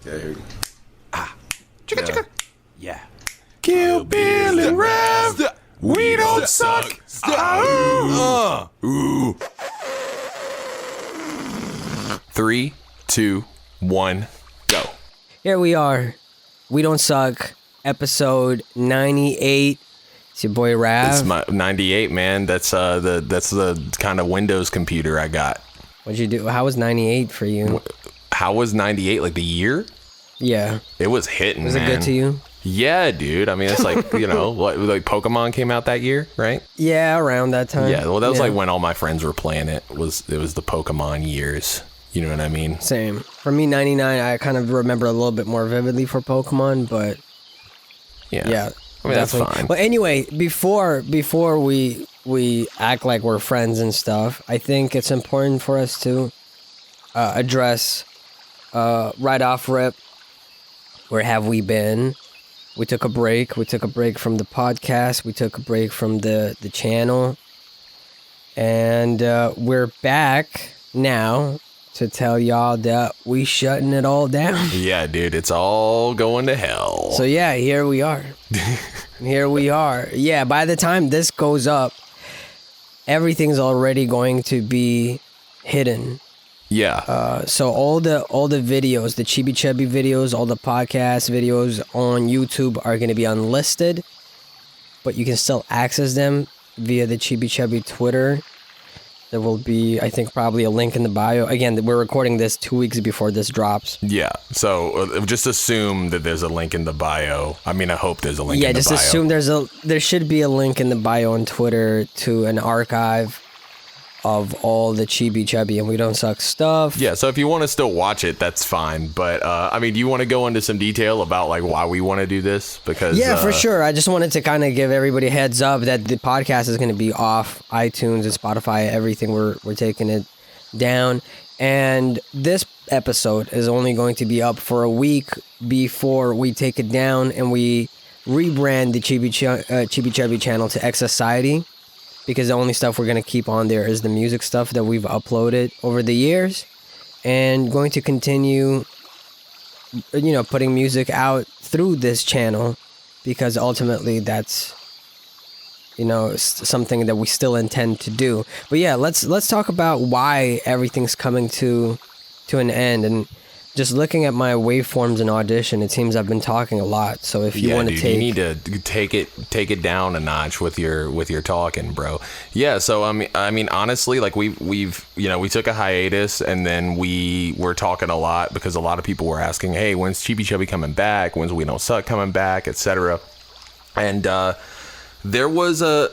Yeah, here we go. Chicka, Yeah. chicka. Yeah. Kill Bill and Rev. We don't suck. Ooh. 3, 2, 1, go. Here we are. We Don't Suck, episode 98. It's your boy Rav. It's my 98, man. That's the kind of Windows computer I got. What'd you do? How was 98 for you? How was 98? Like the year? Yeah. It was hitting, Was man. it good to you? Yeah, dude. I mean, it's like, you know, like Pokemon came out that year, right? Yeah, around that time. Yeah, well, that was like when all my friends were playing it. It was the Pokemon years. You know what I mean? Same. For me, 99, I kind of remember a little bit more vividly for Pokemon, but yeah. I mean, that's fine. But anyway, before we act like we're friends and stuff, I think it's important for us to address right off rip, where have we been? We took a break. We took a break from the podcast. We took a break from the channel. And we're back now to tell y'all that we shutting it all down. Yeah, dude, it's all going to hell. So yeah, here we are. Here we are. Yeah, by the time this goes up, everything's already going to be hidden. Yeah. So all the videos, the Chibi Chubby videos, all the podcast videos on YouTube are going to be unlisted, but you can still access them via the Chibi Chubby Twitter. There will be, I think, probably a link in the bio. Again, we're recording this 2 weeks before this drops. Yeah. So just assume that there's a link in the bio. I mean, I hope there's a link in the bio. Yeah, just assume there should be a link in the bio on Twitter to an archive of all the Chibi Chubby and We Don't Suck stuff. Yeah, so if you want to still watch it, that's fine. But, I mean, do you want to go into some detail about, like, why we want to do this? Because yeah, for sure. I just wanted to kind of give everybody a heads up that the podcast is going to be off iTunes and Spotify, everything. We're taking it down. And this episode is only going to be up for a week before we take it down and we rebrand the Chibi Chubby channel to X Society. Because the only stuff we're going to keep on there is the music stuff that we've uploaded over the years. And going to continue, you know, putting music out through this channel. Because ultimately that's, you know, something that we still intend to do. But yeah, let's talk about why everything's coming to an end. And just looking at my waveforms in Audition, it seems I've been talking a lot. So if you want to you need to take it down a notch with your talking, bro. Yeah. So I mean, honestly, like we've you know, we took a hiatus and then we were talking a lot because a lot of people were asking, hey, when's Chibi Chubby coming back? When's We Don't Suck coming back, etc. And there was I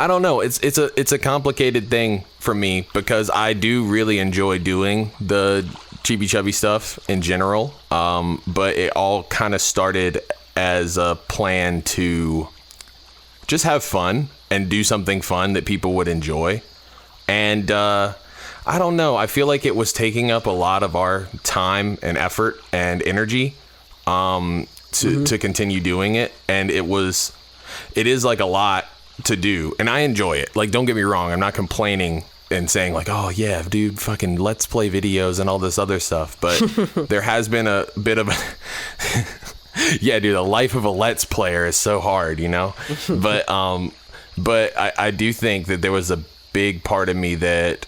don't know. It's a complicated thing for me because I do really enjoy doing the Chibi Chubby stuff in general, but it all kind of started as a plan to just have fun and do something fun that people would enjoy. And I don't know, I feel like it was taking up a lot of our time and effort and energy to continue doing it, and it is like a lot to do, and I enjoy it. Like, don't get me wrong, I'm not complaining and saying like, oh yeah, dude, fucking let's play videos and all this other stuff, but there has been a bit of yeah, dude, the life of a let's player is so hard, you know. But I do think that there was a big part of me that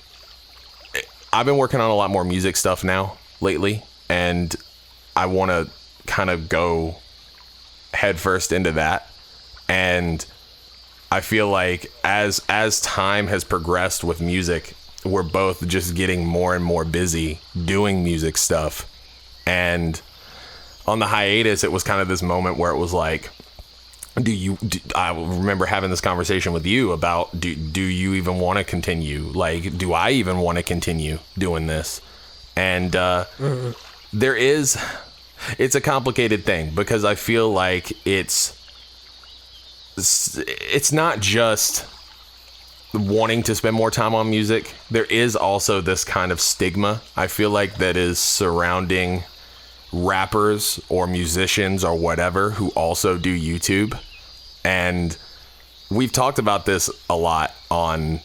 I've been working on a lot more music stuff now lately, and I want to kind of go headfirst into that. And I feel like as time has progressed with music, we're both just getting more and more busy doing music stuff. And on the hiatus, it was kind of this moment where it was like, I remember having this conversation with you about, do you even want to continue? Like, do I even want to continue doing this? And it's a complicated thing because I feel like it's not just wanting to spend more time on music. There is also this kind of stigma, I feel like, that is surrounding rappers or musicians or whatever who also do YouTube. And we've talked about this a lot on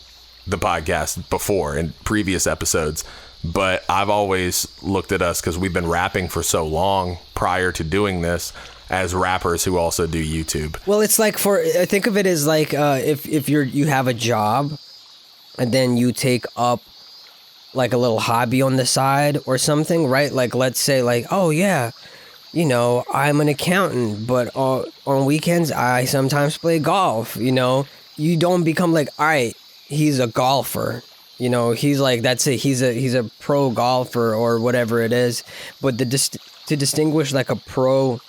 the podcast before in previous episodes, But I've always looked at us, because we've been rapping for so long prior to doing this, as rappers who also do YouTube. Well, it's like I think of it as like if you have a job and then you take up like a little hobby on the side or something, right? Like, let's say like, oh yeah, you know, I'm an accountant, but on weekends I sometimes play golf. You know, you don't become like, all right, he's a golfer. You know, he's like, that's it. He's a pro golfer or whatever it is. But to distinguish like a pro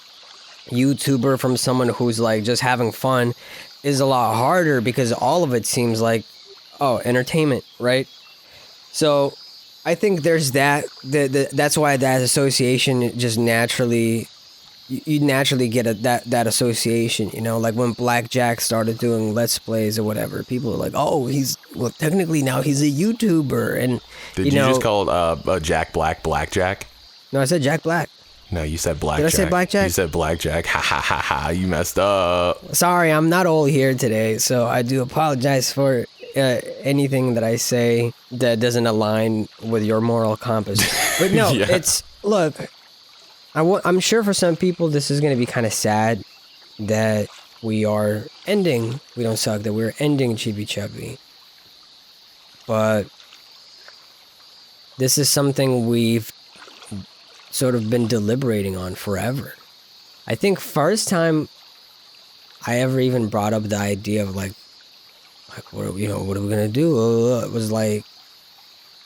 YouTuber from someone who's like just having fun is a lot harder, because all of it seems like, oh, entertainment, right? So I think there's that. That's why that association just naturally, you naturally get that association. You know, like when Blackjack started doing Let's Plays or whatever, people are like, oh, technically now he's a YouTuber. And Did you just call Jack Black Blackjack? No, I said Jack Black. No, you said Blackjack. Did I say Blackjack? You said Blackjack. Ha ha ha ha. You messed up. Sorry, I'm not old here today, so I do apologize for anything that I say that doesn't align with your moral compass. But no, Yeah. look, I'm sure for some people this is going to be kind of sad that we are ending We Don't Suck, that we're ending Chibi Chubby. But this is something we've sort of been deliberating on forever. I think first time I ever even brought up the idea of like what are we gonna do? It was like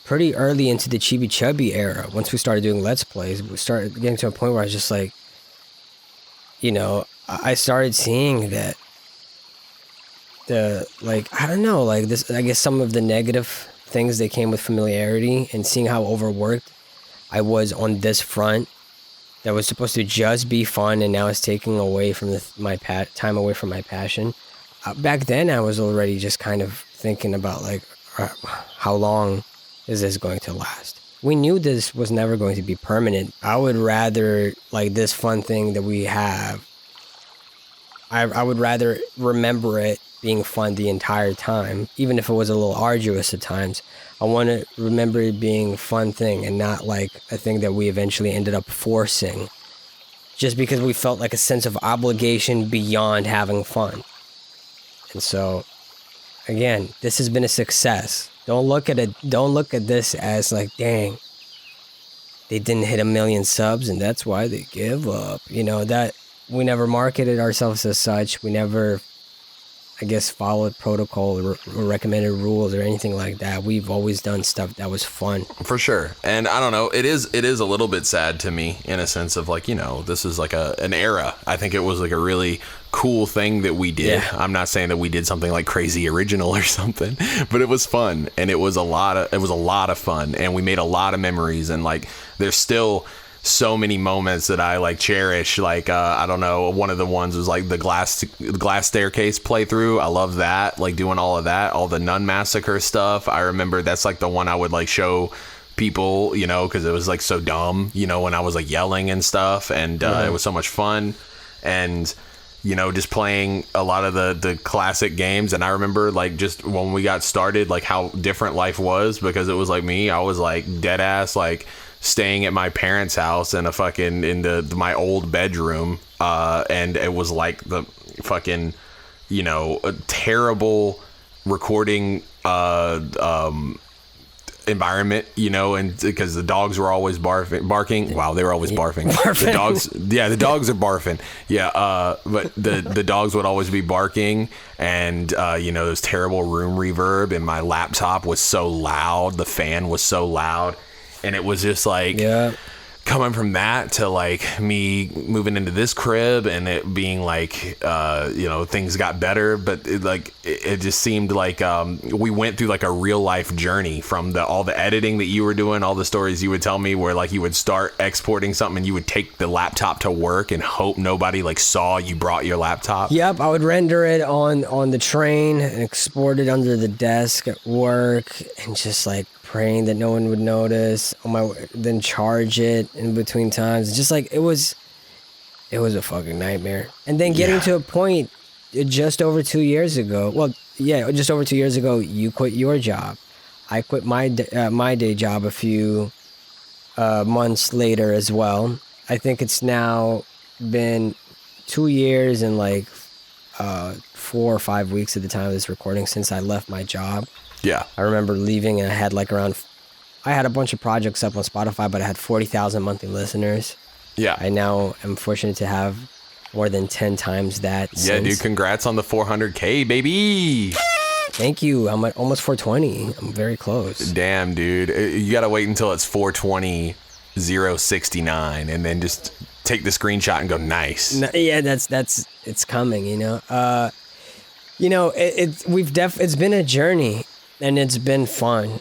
pretty early into the Chibi Chubby era. Once we started doing Let's Plays, we started getting to a point where I was just like, you know, I started seeing that I don't know, like this, I guess some of the negative things that came with familiarity, and seeing how overworked I was on this front that was supposed to just be fun, and now it's taking away from my time away from my passion. Back then, I was already just kind of thinking about like, how long is this going to last? We knew this was never going to be permanent. I would rather like this fun thing that we have. I would rather remember it being fun the entire time, even if it was a little arduous at times. I want to remember it being a fun thing and not like a thing that we eventually ended up forcing just because we felt like a sense of obligation beyond having fun. And so, again, this has been a success. Don't look at this as like, dang, they didn't hit 1 million subs and that's why they give up. You know, that we never marketed ourselves as such. We never, I guess, followed protocol or recommended rules or anything like that. We've always done stuff that was fun. For sure. And I don't know, it is a little bit sad to me in a sense of like, you know, this is like an era. I think it was like a really cool thing that we did. Yeah. I'm not saying that we did something like crazy original or something, but it was fun, and it was a lot of fun, and we made a lot of memories, and like there's still so many moments that I like cherish. Like I don't know, one of the ones was like the glass staircase playthrough. I love that, like doing all of that, all the Nun Massacre stuff. I remember that's like the one I would like show people, you know, because it was like so dumb, you know, when I was like yelling and stuff, and it was so much fun. And you know, just playing a lot of the classic games. And I remember like just when we got started, like how different life was, because it was like me, I was like dead ass like staying at my parents' house in my old bedroom, and it was like the fucking, you know, a terrible recording environment, you know, and because the dogs were always barking. Wow, they were always barfing. The dogs are barfing. Yeah, but the dogs would always be barking, and you know, there's terrible room reverb, and my laptop was so loud, the fan was so loud, and it was just like, coming from that to like me moving into this crib and it being like, you know, things got better, but it just seemed like we went through like a real life journey from all the editing that you were doing, all the stories you would tell me where like you would start exporting something and you would take the laptop to work and hope nobody like saw you brought your laptop. Yep, I would render it on the train and export it under the desk at work and just like praying that no one would notice then charge it in between times. Just like it was a fucking nightmare. And then getting to a point just over 2 years ago, you quit your job. I quit my day job a few months later as well. I think it's now been 2 years and like 4 or 5 weeks at the time of this recording since I left my job. Yeah. I remember leaving and I had I had a bunch of projects up on Spotify, but I had 40,000 monthly listeners. Yeah. I now am fortunate to have more than 10 times that. Yeah, dude, congrats on the 400K, baby. Thank you. I'm at almost 420. I'm very close. Damn, dude. You got to wait until it's 420,069 and then just take the screenshot and go, nice. No, yeah, it's coming, you know. It's been a journey and it's been fun.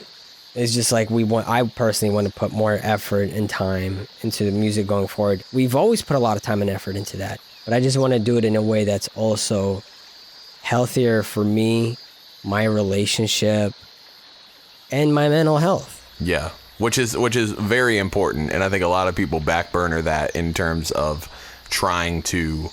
It's just like I personally want to put more effort and time into the music going forward. We've always put a lot of time and effort into that, but I just want to do it in a way that's also healthier for me, my relationship, and my mental health. Yeah, which is very important, and I think a lot of people backburner that in terms of trying to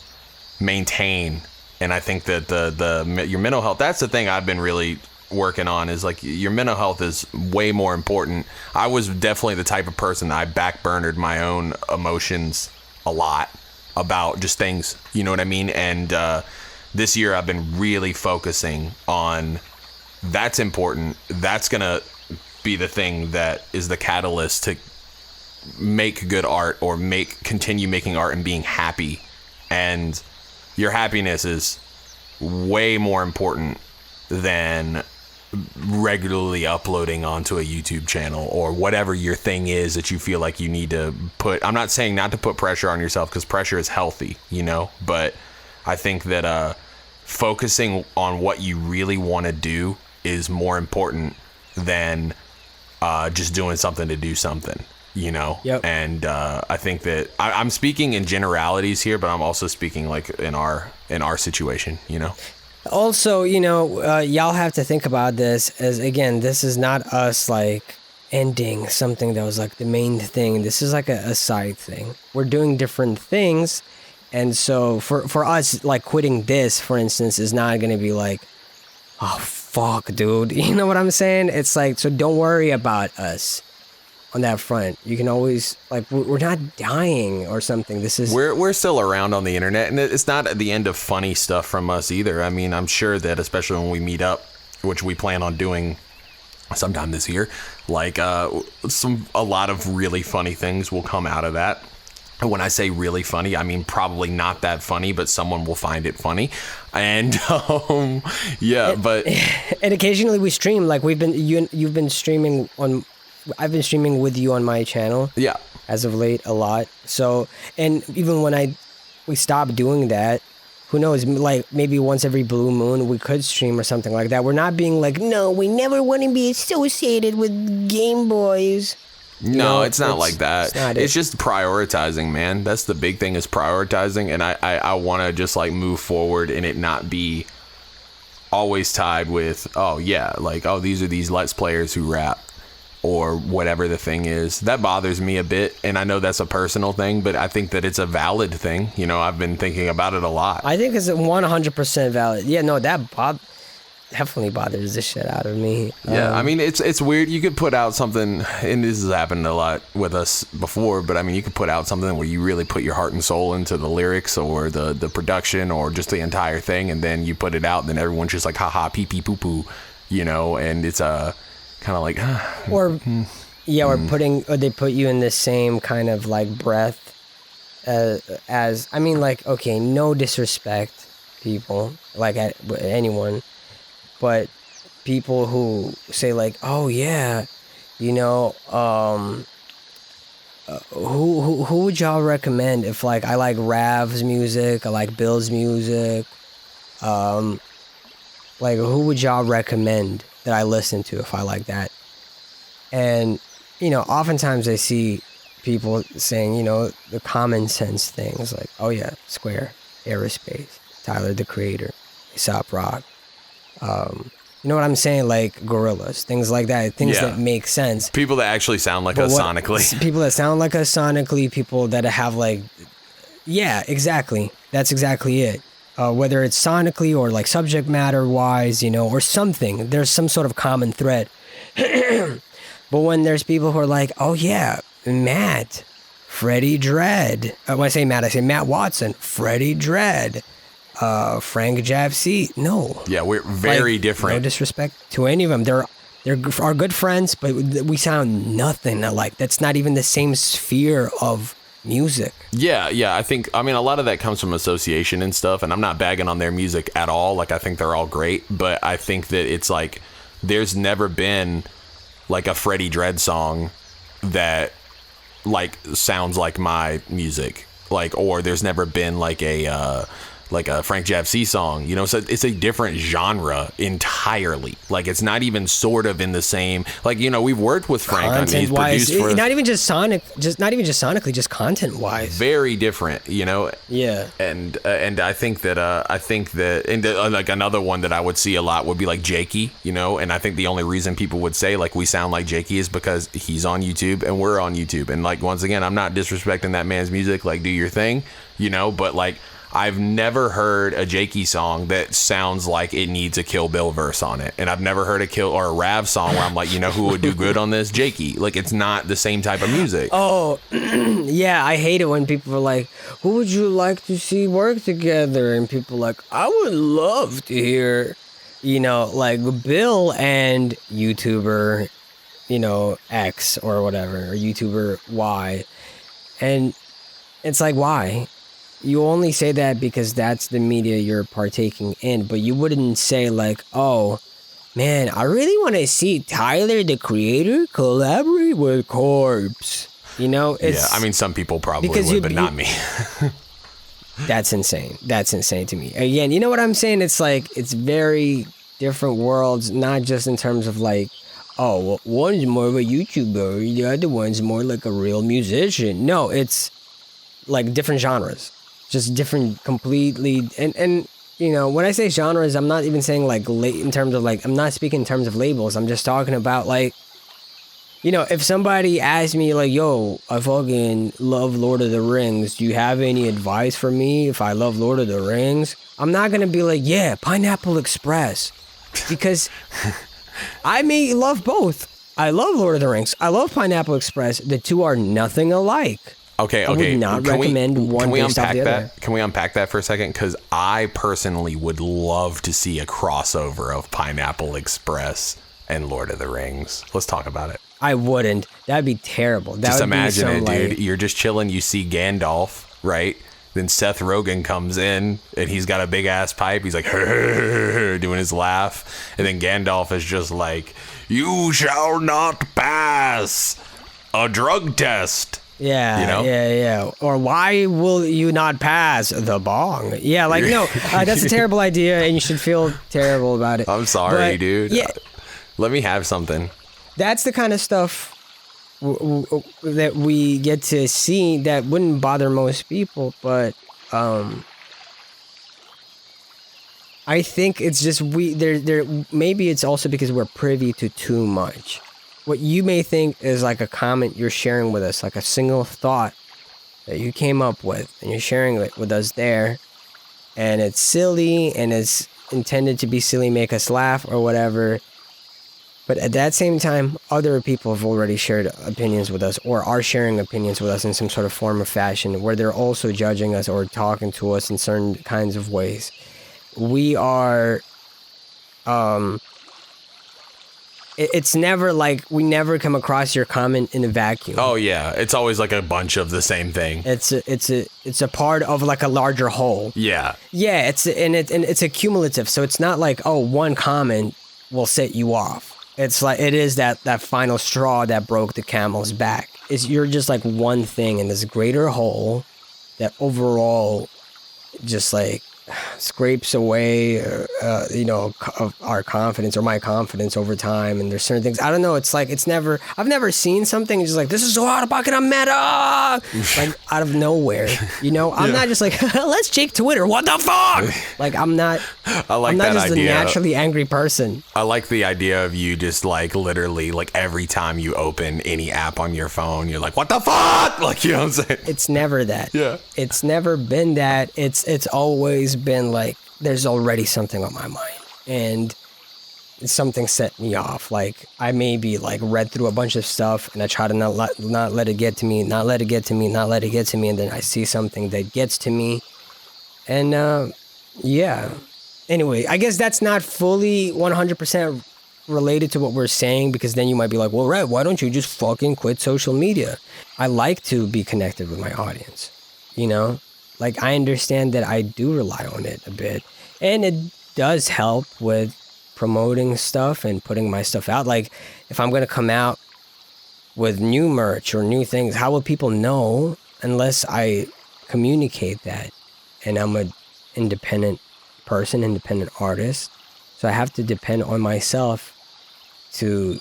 maintain. And I think that your mental health, that's the thing I've been really working on, is like your mental health is way more important. I was definitely the type of person that I backburnered my own emotions a lot about just things, you know what I mean? And this year I've been really focusing on that's important. That's gonna be the thing that is the catalyst to make good art or continue making art and being happy. And your happiness is way more important than regularly uploading onto a YouTube channel or whatever your thing is that you feel like you need to put. I'm not saying not to put pressure on yourself, because pressure is healthy, you know, but I think that focusing on what you really want to do is more important than just doing something to do something, you know. Yep. And I think that I'm speaking in generalities here, but I'm also speaking like in our situation, you know. Also, you know, y'all have to think about this as, again, this is not us like ending something that was like the main thing. This is like a side thing. We're doing different things. And so for us, like quitting this, for instance, is not going to be like, oh, fuck, dude. You know what I'm saying? It's like, so don't worry about us on that front. You can always, like, we're not dying or something. This is, we're still around on the internet, and it's not at the end of funny stuff from us either. I mean, I'm sure that especially when we meet up, which we plan on doing sometime this year, like a lot of really funny things will come out of that. And when I say really funny, I mean probably not that funny, but someone will find it funny. And yeah, but and occasionally we stream. Like you've been streaming on. I've been streaming with you on my channel. Yeah. As of late, a lot. So, and even when we stopped doing that, who knows? Like maybe once every blue moon we could stream or something like that. We're not being like, no, we never want to be associated with Game Boys. No, it's not like that. It's just prioritizing, man. That's the big thing, is prioritizing. And I want to just like move forward and it not be always tied with, oh yeah, like, oh, these are these Let's Players who rap or whatever the thing is. That bothers me a bit. And I know that's a personal thing, but I think that it's a valid thing. You know, I've been thinking about it a lot. I think it's 100% valid. Yeah, no, that definitely bothers the shit out of me. Yeah, I mean, it's weird. You could put out something, and this has happened a lot with us before, but I mean, you could put out something where you really put your heart and soul into the lyrics or the production or just the entire thing, and then you put it out, and then everyone's just like, haha, pee pee poo poo, you know, and it's kind of like, or they put you in the same kind of like breath as, I mean, like, okay, no disrespect, people, like anyone, but people who say like, oh yeah, you know, who would y'all recommend if like I like Rav's music, I like Bill's music, like who would y'all recommend that I listen to if I like that? And you know, oftentimes I see people saying, you know, the common sense things like, oh yeah, Square, Aerospace, Tyler the Creator, Aesop Rock, you know what I'm saying? Like Gorillaz, things like that, things that make sense. People that actually sound like us sonically. People that sound like us sonically, people that have like, yeah, exactly. That's exactly it. Whether it's sonically or like subject matter wise, you know, or something, there's some sort of common thread. But when there's people who are like, oh yeah, Matt, Freddie Dredd. When I say Matt Watson, Freddie Dredd, Frank Javc. No. Yeah, we're very Like, different. No disrespect to any of them. They're our good friends, but we sound nothing alike. That's not even the same sphere of music. Yeah, I mean, a lot of that comes from association and stuff, and I'm not bagging on their music at all. Like, I think they're all great, but I think that it's like, there's never been like a Freddie Dredd song that like sounds like my music, like, or there's never been like a Frank Javc song, you know. So it's a different genre entirely. Like, it's not even sort of in the same, like, you know, we've worked with Frank. I mean, he's produced for not even just sonically, just content wise. Very different, you know. Yeah. And I think that like another one that I would see a lot would be like Jakey, you know. And I think the only reason people would say like we sound like Jakey is because he's on YouTube and we're on YouTube. And like, once again, I'm not disrespecting that man's music. Like, do your thing, you know. But like, I've never heard a Jakey song that sounds like it needs a Kill Bill verse on it. And I've never heard a Kill or a Rav song where I'm like, you know who would do good on this? Jakey. Like, it's not the same type of music. Oh, yeah, I hate it when people are like, who would you like to see work together? And people are like, I would love to hear, you know, like Bill and YouTuber, you know, X or whatever, or YouTuber Y. And it's like, why? You only say that because that's the media you're partaking in, but you wouldn't say like, oh, man, I really want to see Tyler, the creator, collaborate with Corpse. You know? Yeah, I mean, some people probably would, but not me. That's insane. That's insane to me. Again, you know what I'm saying? It's like, it's very different worlds, not just in terms of like, oh, well, one's more of a YouTuber, the other one's more like a real musician. No, it's like different genres. Just different completely, and you know, when I say genres, I'm not even saying like in terms of like, I'm not speaking in terms of labels. I'm just talking about like, you know, if somebody asks me like, yo, I fucking love Lord of the Rings, do you have any advice for me if I love Lord of the Rings? I'm not gonna be like, yeah, Pineapple Express, because I may love both. I love Lord of the Rings. I love Pineapple Express. The two are nothing alike. Okay. I would not recommend one based off the other. Can we unpack that for a second? Because I personally would love to see a crossover of Pineapple Express and Lord of the Rings. Let's talk about it. I wouldn't. That'd be terrible. That just would imagine be it, like, dude. You're just chilling. You see Gandalf, right? Then Seth Rogen comes in and he's got a big ass pipe. He's like doing his laugh. And then Gandalf is just like, you shall not pass a drug test. Yeah, you know? yeah. Or why will you not pass the bong? Yeah, like, no, that's a terrible idea, and you should feel terrible about it. I'm sorry, dude. Yeah, let me have something. That's the kind of stuff that we get to see that wouldn't bother most people, but I think it's just maybe it's also because we're privy to too much. What you may think is like a comment you're sharing with us, like a single thought that you came up with, and you're sharing it with us there, and it's silly, and it's intended to be silly, make us laugh or whatever. But at that same time, other people have already shared opinions with us, or are sharing opinions with us in some sort of form or fashion, where they're also judging us or talking to us in certain kinds of ways. We are... It's never like, we never come across your comment in a vacuum. Oh yeah, it's always like a bunch of the same thing. It's a part of like a larger whole. Yeah. Yeah, it's a cumulative. So it's not like, oh, one comment will set you off. It's like, it is that final straw that broke the camel's back. You're just like one thing in this greater whole that overall just like scrapes away, you know, our confidence or my confidence over time. And there's certain things, I don't know. It's like, I've never seen something just like, this is so out of pocket, I'm meta, like out of nowhere, you know. I'm not just like, let's check Twitter, what the fuck. Like, I'm not just idea. A naturally angry person. I like the idea of you just like literally like every time you open any app on your phone, you're like, what the fuck, like, you know what I'm saying? It's never that. Yeah, it's never been that. It's always been like, there's already something on my mind. And something set me off. Like I maybe like read through a bunch of stuff and I try to not let it get to me, and then I see something that gets to me. And yeah. Anyway, I guess that's not fully 100% related to what we're saying, because then you might be like, well, Rev, why don't you just fucking quit social media? I like to be connected with my audience, you know? Like, I understand that I do rely on it a bit, and it does help with promoting stuff and putting my stuff out. Like, if I'm going to come out with new merch or new things, how will people know unless I communicate that? And I'm an independent person, independent artist. So I have to depend on myself to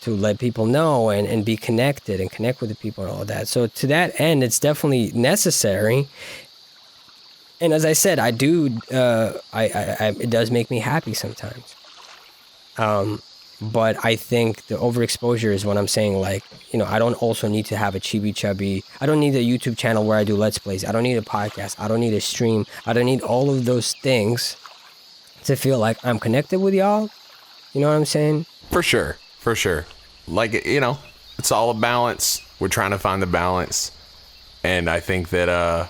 let people know and be connected and connect with the people and all that. So to that end, it's definitely necessary. And as I said, I do, it does make me happy sometimes. But I think the overexposure is what I'm saying. Like, you know, I don't also need to have a chubby. I don't need a YouTube channel where I do Let's Plays. I don't need a podcast. I don't need a stream. I don't need all of those things to feel like I'm connected with y'all. You know what I'm saying? For sure. Like, you know, it's all a balance. We're trying to find the balance. And I think that, I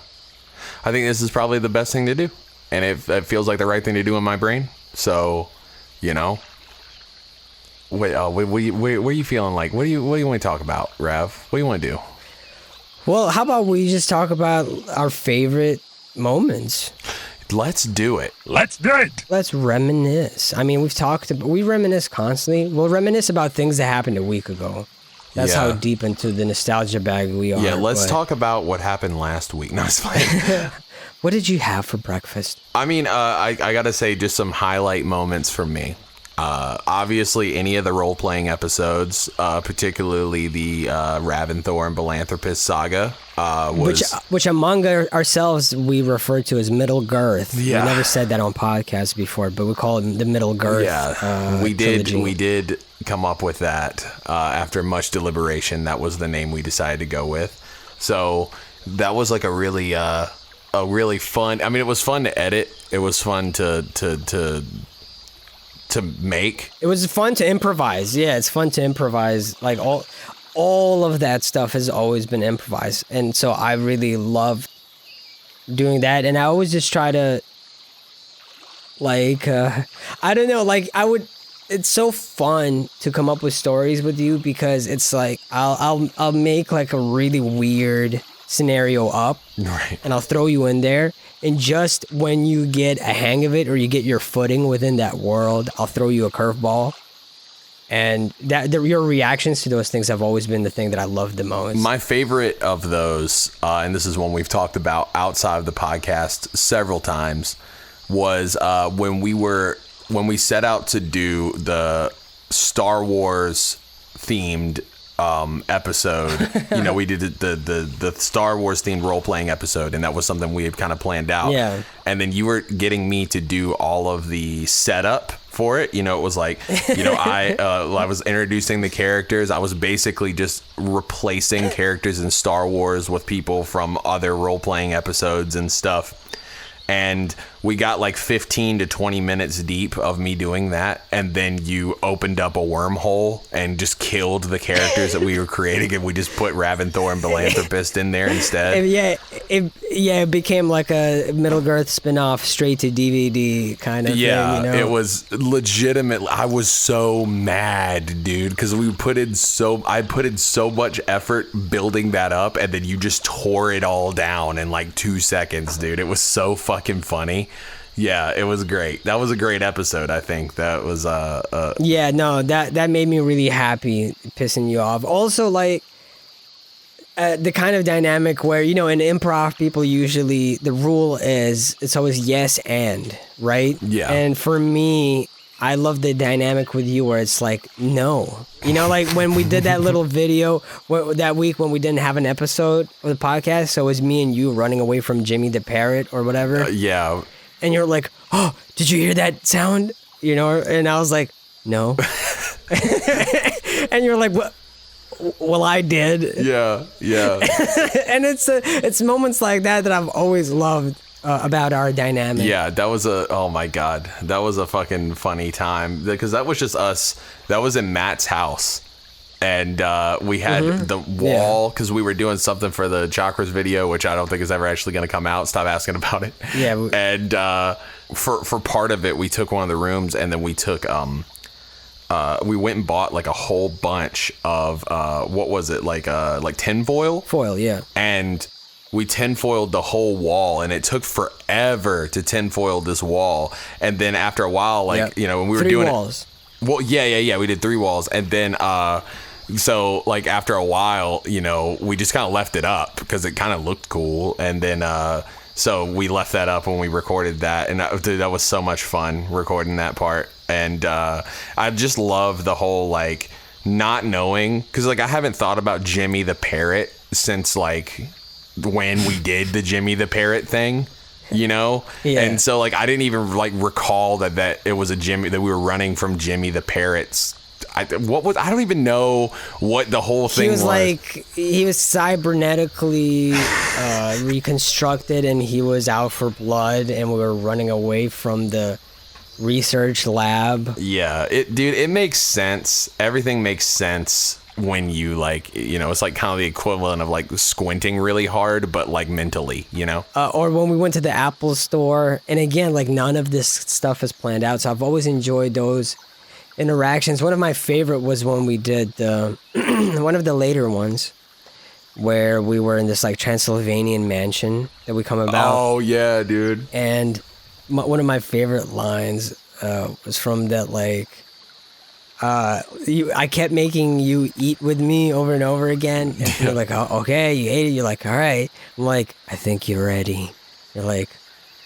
think this is probably the best thing to do. And it feels like the right thing to do in my brain. So, you know. Wait, what are you feeling like? What do you want to talk about, Rav? What do you want to do? Well, how about we just talk about our favorite moments? Let's do it. Let's do it. Let's reminisce. I mean, we reminisce constantly. We'll reminisce about things that happened a week ago. That's how deep into the nostalgia bag we are. Yeah, let's talk about what happened last week. No, it's fine. What did you have for breakfast? I mean, I got to say just some highlight moments from me. Obviously, any of the role-playing episodes, particularly the Raventthor and Philanthropist saga, which among ourselves we refer to as middle girth. Yeah. We never said that on podcasts before, but we call it the middle girth. Yeah, we did come up with that after much deliberation. That was the name we decided to go with. So that was like a really fun. I mean, it was fun to edit. It was fun to make. It was fun to improvise. Yeah, it's fun to improvise. Like all of that stuff has always been improvised, and so I really love doing that. And I always just try to, like, I don't know, like it's so fun to come up with stories with you, because it's like I'll make like a really weird scenario up, right, and I'll throw you in there. And just when you get a hang of it, or you get your footing within that world, I'll throw you a curveball. And your reactions to those things have always been the thing that I love the most. My favorite of those, and this is one we've talked about outside of the podcast several times, was when we set out to do the Star Wars themed episode. You know, we did the Star Wars themed role-playing episode, and that was something we had kind of planned out. Yeah. And then you were getting me to do all of the setup for it. You know, it was like, you know, I was introducing the characters. I was basically just replacing characters in Star Wars with people from other role-playing episodes and stuff. And we got like 15 to 20 minutes deep of me doing that. And then you opened up a wormhole and just killed the characters that we were creating. And we just put Raventthor and Philanthropist in there instead. It became like a Middle Girth spinoff, straight to DVD kind of thing. Yeah, you know? It was legitimate. I was so mad, dude, because I put in so much effort building that up. And then you just tore it all down in like 2 seconds, dude. It was so fucking funny. Yeah, it was great. That was a great episode. I think that was yeah, no, that made me really happy, pissing you off. Also, like the kind of dynamic where, you know, in improv, people usually, the rule is it's always yes and, right? Yeah. And for me, I love the dynamic with you where it's like, no. You know, like when we did that little video that week when we didn't have an episode of the podcast, so it was me and you running away from Jimmy the Parrot or whatever. Yeah. And you're like, oh, did you hear that sound? You know, and I was like, no. And you're like, what? Well, I did. Yeah. And it's moments like that I've always loved. about our dynamic. Yeah, that was oh my God. That was a fucking funny time because that was just us. That was in Matt's house. And we had the wall because we were doing something for the Chakras video, which I don't think is ever actually going to come out. Stop asking about it. Yeah. And for part of it, we took one of the rooms and then we took we went and bought like a whole bunch of what was it like tinfoil? Foil, yeah. And we tinfoiled the whole wall, and it took forever to tinfoil this wall. And then after a while, like you know, when we were doing 3 walls. Well, yeah. We did 3 walls, and then so like after a while, you know, we just kind of left it up because it kind of looked cool, and then so we left that up when we recorded that, and that was so much fun recording that part. And I just love the whole like not knowing, because like I haven't thought about Jimmy the Parrot since like when we did the Jimmy the Parrot thing. You know, and so like I didn't even like recall that it was a Jimmy, that we were running from Jimmy the Parrot's. I don't even know what the whole thing was. He was cybernetically reconstructed, and he was out for blood, and we were running away from the research lab. Yeah, it makes sense. Everything makes sense when you like, you know, it's like kind of the equivalent of like squinting really hard, but like mentally, you know. Or when we went to the Apple store, and again, like none of this stuff is planned out, so I've always enjoyed those interactions. One of my favorite was when we did one of the later ones where we were in this like Transylvanian mansion that we come about. Oh yeah, dude. And one of my favorite lines was from that like I kept making you eat with me over and over again. And you're like, oh, okay, you ate it. You're like, all right. I'm like, I think you're ready. You're like,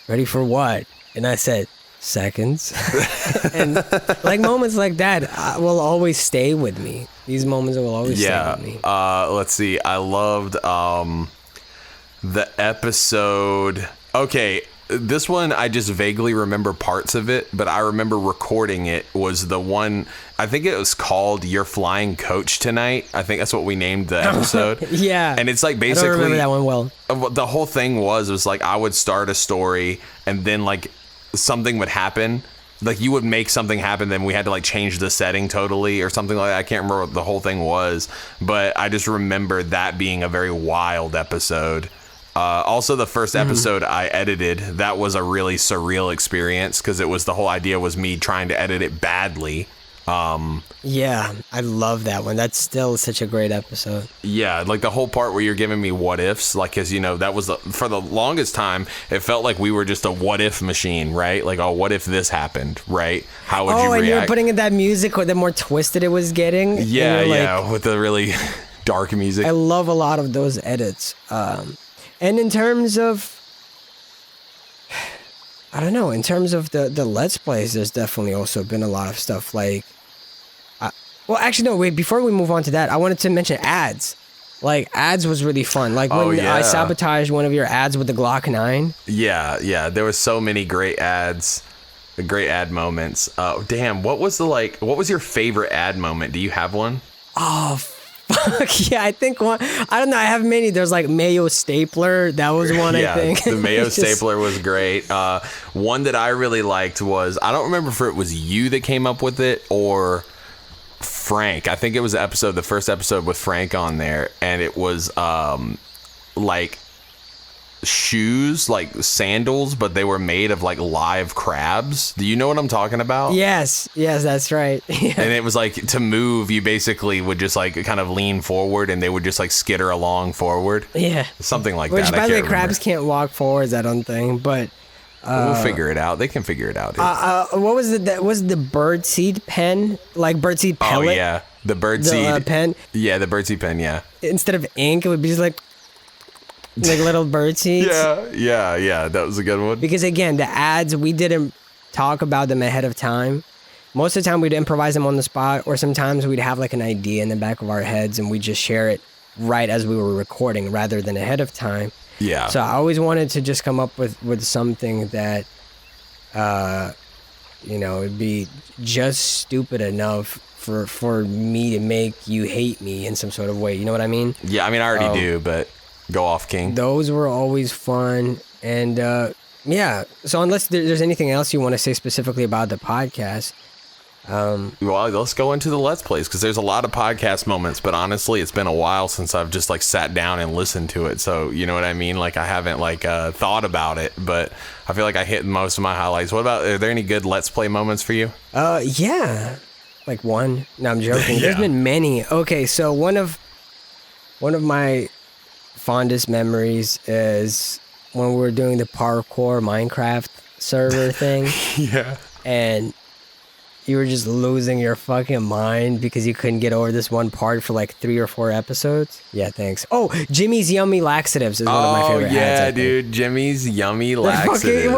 ready for what? And I said, seconds. And like moments like that will always stay with me. These moments will always stay with me. Let's see. I loved the episode. Okay. This one, I just vaguely remember parts of it, but I remember recording it was the one, I think it was called You're Flying Coach Tonight. I think that's what we named the episode. Yeah. And it's like basically, I don't remember that one well. The whole thing was like I would start a story and then like something would happen. Like you would make something happen, then we had to like change the setting totally or something like that. I can't remember what the whole thing was, but I just remember that being a very wild episode. Also, the first episode I edited, that was a really surreal experience because it was the whole idea was me trying to edit it badly. Yeah, I love that one. That's still such a great episode. Yeah, like the whole part where you're giving me what ifs, like, because, you know, that was for the longest time, it felt like we were just a what if machine, right? Like, oh, what if this happened, right? How would you react? Oh, and you were putting in that music, the more twisted it was getting. Yeah, with the really dark music. I love a lot of those edits. And in terms of, I don't know, in terms of the Let's Plays, there's definitely also been a lot of stuff like, well, actually, no, wait, before we move on to that, I wanted to mention ads. Like, ads was really fun. Like, when I sabotaged one of your ads with the Glock 9. Yeah, there were so many great ads, great ad moments. Damn, what was your favorite ad moment? Do you have one? Oh, fuck yeah, I think one. I don't know. I have many. There's like Mayo Stapler. That was one. I think the Mayo Stapler was great. One that I really liked was, I don't remember if it was you that came up with it or Frank. I think it was the first episode with Frank on there, and it was like shoes, like sandals, but they were made of like live crabs. Do you know what I'm talking about? Yes, that's right. Yeah. And it was like, to move, you basically would just like kind of lean forward and they would just like skitter along forward. Yeah, something like that. Which, by the way, crabs can't walk forwards, I don't think, but we'll figure it out. They can figure it out. What was it? That was the birdseed pen, like birdseed pellet. Oh yeah, the birdseed pen. Yeah, the birdseed pen. Yeah. Instead of ink, it would be just like little bird seeds. Yeah, that was a good one. Because again, the ads, we didn't talk about them ahead of time. Most of the time we'd improvise them on the spot, or sometimes we'd have like an idea in the back of our heads and we'd just share it right as we were recording rather than ahead of time. Yeah. So I always wanted to just come up with something that, it'd be just stupid enough for me to make you hate me in some sort of way. You know what I mean? Yeah, I mean, I already do, but go off, King. Those were always fun. And Yeah. So unless there's anything else you want to say specifically about the podcast. Well, let's go into the Let's Plays, because there's a lot of podcast moments, but honestly, it's been a while since I've just like sat down and listened to it. So you know what I mean? Like I haven't like thought about it, but I feel like I hit most of my highlights. What about, are there any good Let's Play moments for you? Yeah. Like one. No, I'm joking. Yeah. There's been many. Okay, so one of my fondest memories is when we were doing the parkour Minecraft server thing. Yeah. And you were just losing your fucking mind because you couldn't get over this one part for like 3 or 4 episodes. Yeah, thanks. Oh, Jimmy's Yummy Laxatives is one of my favorite ads. Yeah, dude. Jimmy's Yummy Laxatives.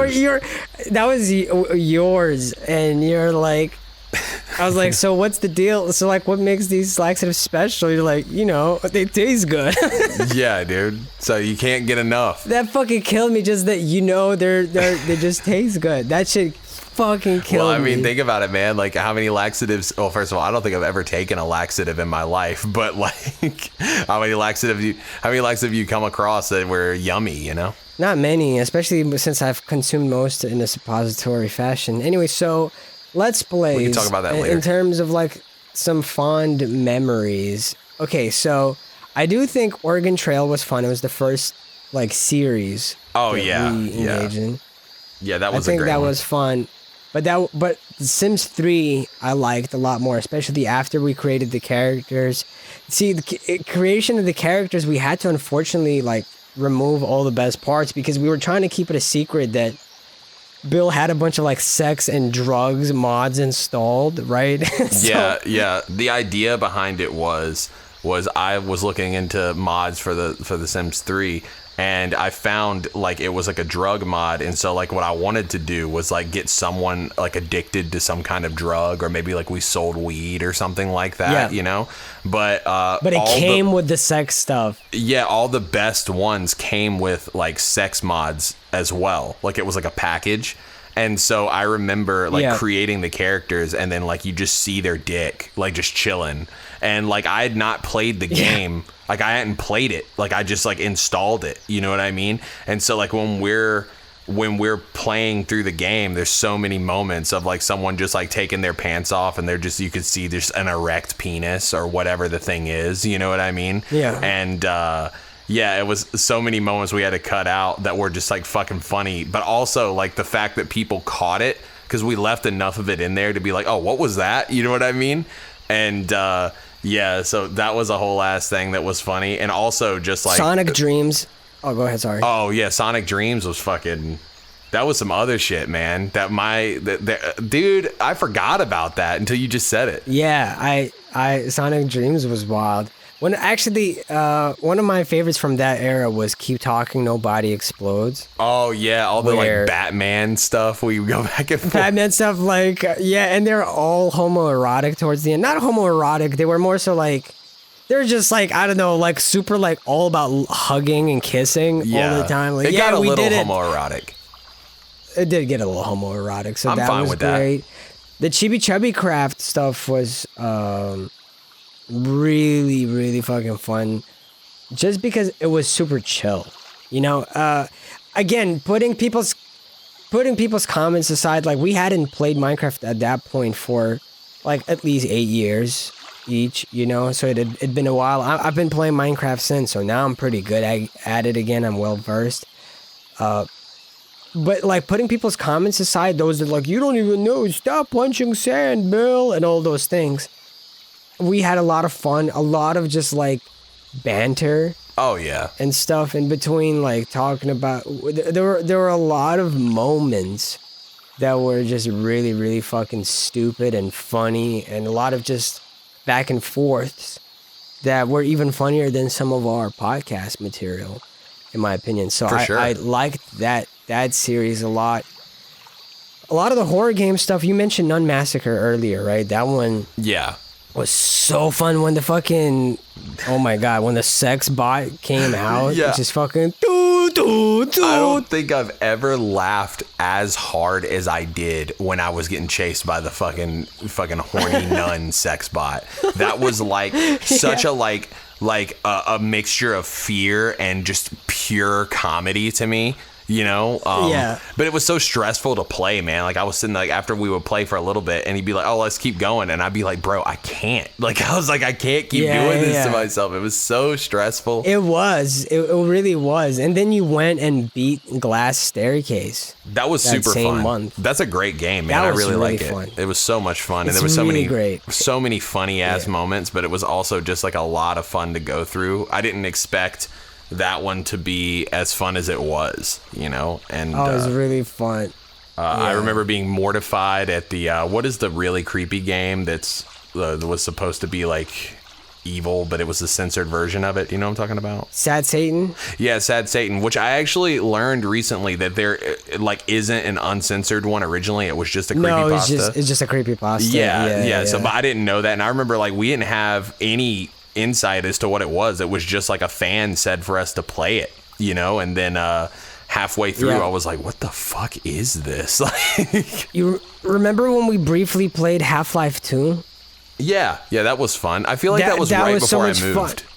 That was yours, and you're like, I was like, so what's the deal? So like, what makes these laxatives special? You're like, they taste good. Yeah, dude. So you can't get enough. That fucking killed me. Just that they just taste good. That shit fucking killed me. Well, I mean, think about it, man. Like, how many laxatives? Well, first of all, I don't think I've ever taken a laxative in my life. But like, how many laxatives you come across that were yummy? Not many, especially since I've consumed most in a suppository fashion. Anyway, so Let's Plays. We can talk about that later. In terms of like some fond memories. Okay, so I do think Oregon Trail was fun. It was the first like series. Oh that yeah, we engaged in. Yeah, that was. I think a great that one. was fun. But Sims 3 I liked a lot more, especially after we created the characters. See, the creation of the characters, we had to unfortunately like remove all the best parts because we were trying to keep it a secret that Bill had a bunch of like sex and drugs mods installed, right? So, yeah. The idea behind it was I was looking into mods for the Sims 3, and I found like it was like a drug mod, and so like what I wanted to do was like get someone like addicted to some kind of drug, or maybe like we sold weed or something like that, Yeah. But it came with the sex stuff. Yeah, all the best ones came with like sex mods as well. Like it was like a package. And so I remember like creating the characters, and then like you just see their dick like just chilling. And like I had not played the game. Like I hadn't played it. Like I just like installed it. You know what I mean? And so like when we're playing through the game, there's so many moments of like someone just like taking their pants off, and you could see there's an erect penis or whatever the thing is. You know what I mean? Yeah. And yeah, it was so many moments we had to cut out that were just like fucking funny, but also like the fact that people caught it because we left enough of it in there to be like, oh, what was that? You know what I mean? And yeah, so that was a whole ass thing that was funny, and also just like Sonic Dreams. Oh, go ahead. Sorry. Oh yeah, Sonic Dreams was fucking. That was some other shit, man. Dude, I forgot about that until you just said it. Yeah, I Sonic Dreams was wild. When actually, one of my favorites from that era was Keep Talking, Nobody Explodes. Oh yeah, all the like Batman stuff. We go back and forth. Batman stuff, like and they're all homoerotic towards the end. Not homoerotic. They were more so like they're just like, I don't know, like super like all about hugging and kissing all the time. Like, it got a little homoerotic. It did get a little homoerotic, so I'm that fine was with great. The Chibi Chubby Craft stuff was really, really fucking fun, just because it was super chill. Again, putting people's comments aside, like we hadn't played Minecraft at that point for like at least 8 years each, so it'd been a while. I've been playing Minecraft since, so now I'm pretty good at it again. I'm well versed. But like putting people's comments aside, those that like, you don't even know, stop punching sand, Bill, and all those things. We had a lot of fun, a lot of just like banter. Oh yeah. And stuff in between, like talking about. There were a lot of moments that were just really, really fucking stupid and funny, and a lot of just back and forths that were even funnier than some of our podcast material, in my opinion. So I liked that series a lot. A lot of the horror game stuff, you mentioned Nun Massacre earlier, right? That one. Yeah. Was so fun when the fucking, oh my god, when the sex bot came out. Yeah. Just fucking I don't think I've ever laughed as hard as I did when I was getting chased by the fucking horny nun sex bot. That was like such a like a mixture of fear and just pure comedy to me. Yeah. But it was so stressful to play, man. Like I was sitting like after we would play for a little bit and he'd be like, oh, let's keep going. And I'd be like, bro, I can't. Like I was like, I can't keep doing this to myself. It was so stressful. It was. It really was. And then you went and beat Glass Staircase. That was super fun. Month. That's a great game, man. I really like it. Fun. It was so much fun. And there was so many funny ass moments, but it was also just like a lot of fun to go through. I didn't expect that one to be as fun as it was, and it was really fun. I remember being mortified at the what is the really creepy game that was supposed to be like evil, but it was a censored version of it. You know what I'm talking about? Sad Satan? Yeah, Sad Satan, which I actually learned recently that there like isn't an uncensored one originally. It was just a creepypasta. No, it's just a creepypasta. Yeah. So but I didn't know that, and I remember like we didn't have any insight as to what it was. It was just like a fan said for us to play it, and then halfway through I was like, what the fuck is this? Like, you remember when we briefly played Half-Life 2? Yeah, that was fun. I feel like that was right before I moved. Fun.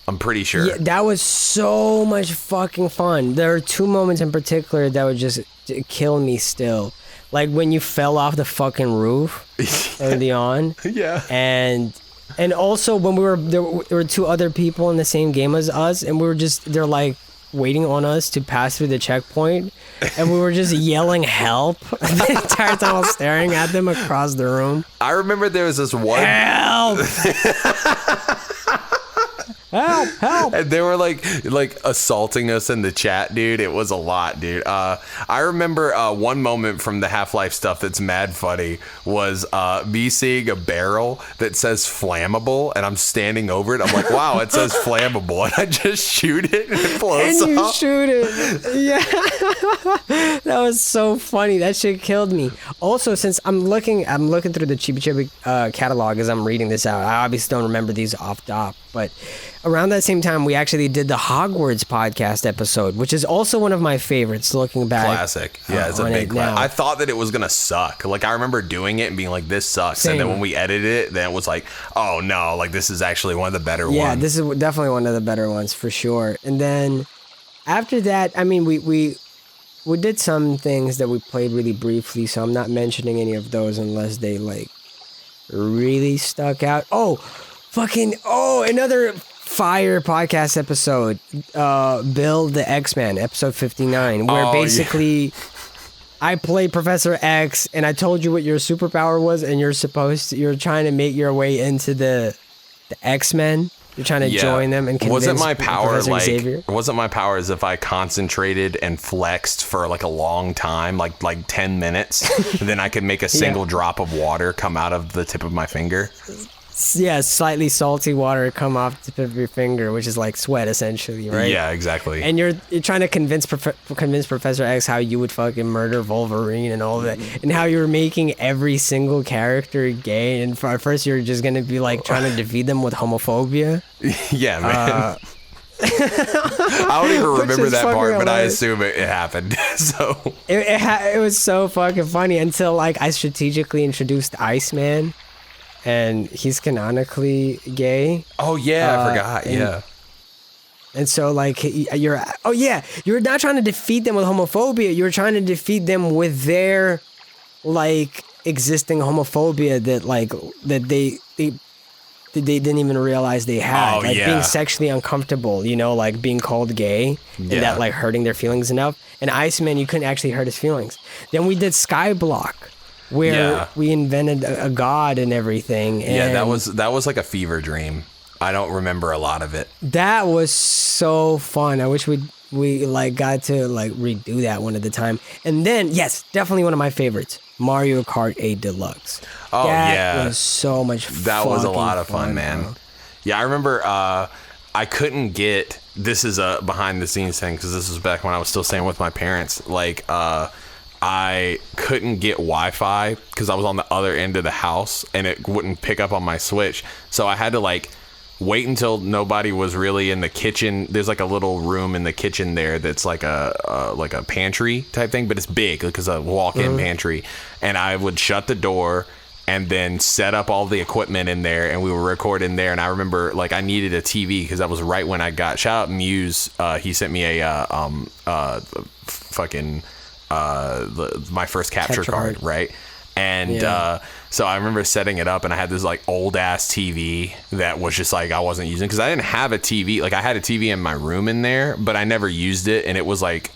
I'm pretty sure. Yeah, that was so much fucking fun. There are two moments in particular that would just kill me still. Like when you fell off the fucking roof early on. Yeah. And also when there were two other people in the same game as us, and they're like waiting on us to pass through the checkpoint, and we were just yelling help the entire time while staring at them across the room. I remember there was this one help. Help. And they were like assaulting us in the chat, dude. It was a lot, dude. I remember one moment from the Half-Life stuff that's mad funny was me seeing a barrel that says flammable, and I'm standing over it. I'm like, wow, it says flammable, and I just shoot it and it blows up. And you shoot it. Yeah. That was so funny. That shit killed me. Also, since I'm looking through the Chibi Chibi catalog as I'm reading this out. I obviously don't remember these off top, but around that same time, we actually did the Hogwarts podcast episode, which is also one of my favorites, looking back. Classic. Yeah, it's a big classic. I thought that it was going to suck. Like, I remember doing it and being like, this sucks. Same. And then when we edited it, then it was like, oh, no, like, this is actually one of the better ones. Yeah, this is definitely one of the better ones, for sure. And then after that, I mean, we did some things that we played really briefly, so I'm not mentioning any of those unless they, like, really stuck out. Another fire podcast episode, Build the X-Men, episode 59, where basically I played Professor X and I told you what your superpower was, and you're trying to make your way into the X-Men. You're trying to join them and convince wasn't my power Professor Xavier. Wasn't my power as if I concentrated and flexed for like a long time, like 10 minutes, then I could make a single drop of water come out of the tip of my finger? Yeah, slightly salty water come off the tip of your finger, which is like sweat essentially, right? Yeah, exactly. And you're trying to convince Professor X how you would fucking murder Wolverine and all that, and how you're making every single character gay. And at first you're just gonna be like trying to defeat them with homophobia. Yeah, man. I don't even remember that part, but I assume it happened. So it was so fucking funny until like I strategically introduced Iceman. And he's canonically gay. Oh yeah, I forgot. Yeah. And so like you're not trying to defeat them with homophobia. You're trying to defeat them with their like existing homophobia that they didn't even realize they had. Being sexually uncomfortable, like being called gay and that like hurting their feelings enough. And Iceman, you couldn't actually hurt his feelings. Then we did Skyblock, where we invented a god and everything. And that was like a fever dream. I don't remember a lot of it. That was so fun. I wish we like got to like redo that one at the time. And then definitely one of my favorites, Mario Kart 8 Deluxe. Oh that was so much fun. That was a lot of fun, man. Bro. Yeah, I remember I couldn't get, this is a behind the scenes thing, because this was back when I was still staying with my parents. Like I couldn't get Wi-Fi because I was on the other end of the house and it wouldn't pick up on my Switch. So I had to like wait until nobody was really in the kitchen. There's like a little room in the kitchen there that's like a pantry type thing, but it's big because a walk-in pantry. And I would shut the door and then set up all the equipment in there, and we would record in there. And I remember like I needed a TV because that was right when I got, shout out Muse, he sent me a fucking my first capture card, card. right? And Yeah. so I remember setting it up, and I had this like old ass TV that was just like I wasn't using because I didn't have a TV. Like I had a TV in my room in there, but I never used it, and it was like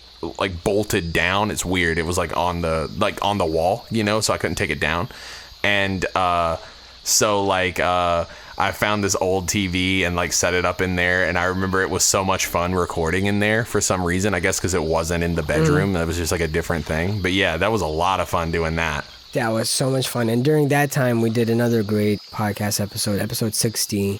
bolted down. It's weird. It was like on the wall, you know, so I couldn't take it down. And so like I found this old TV and like set it up in there, and I remember it was so much fun recording in there for some reason. I guess because it wasn't in the bedroom. That was just like a different thing. But yeah, that was a lot of fun doing that. That was so much fun. And during that time, we did another great podcast episode 60.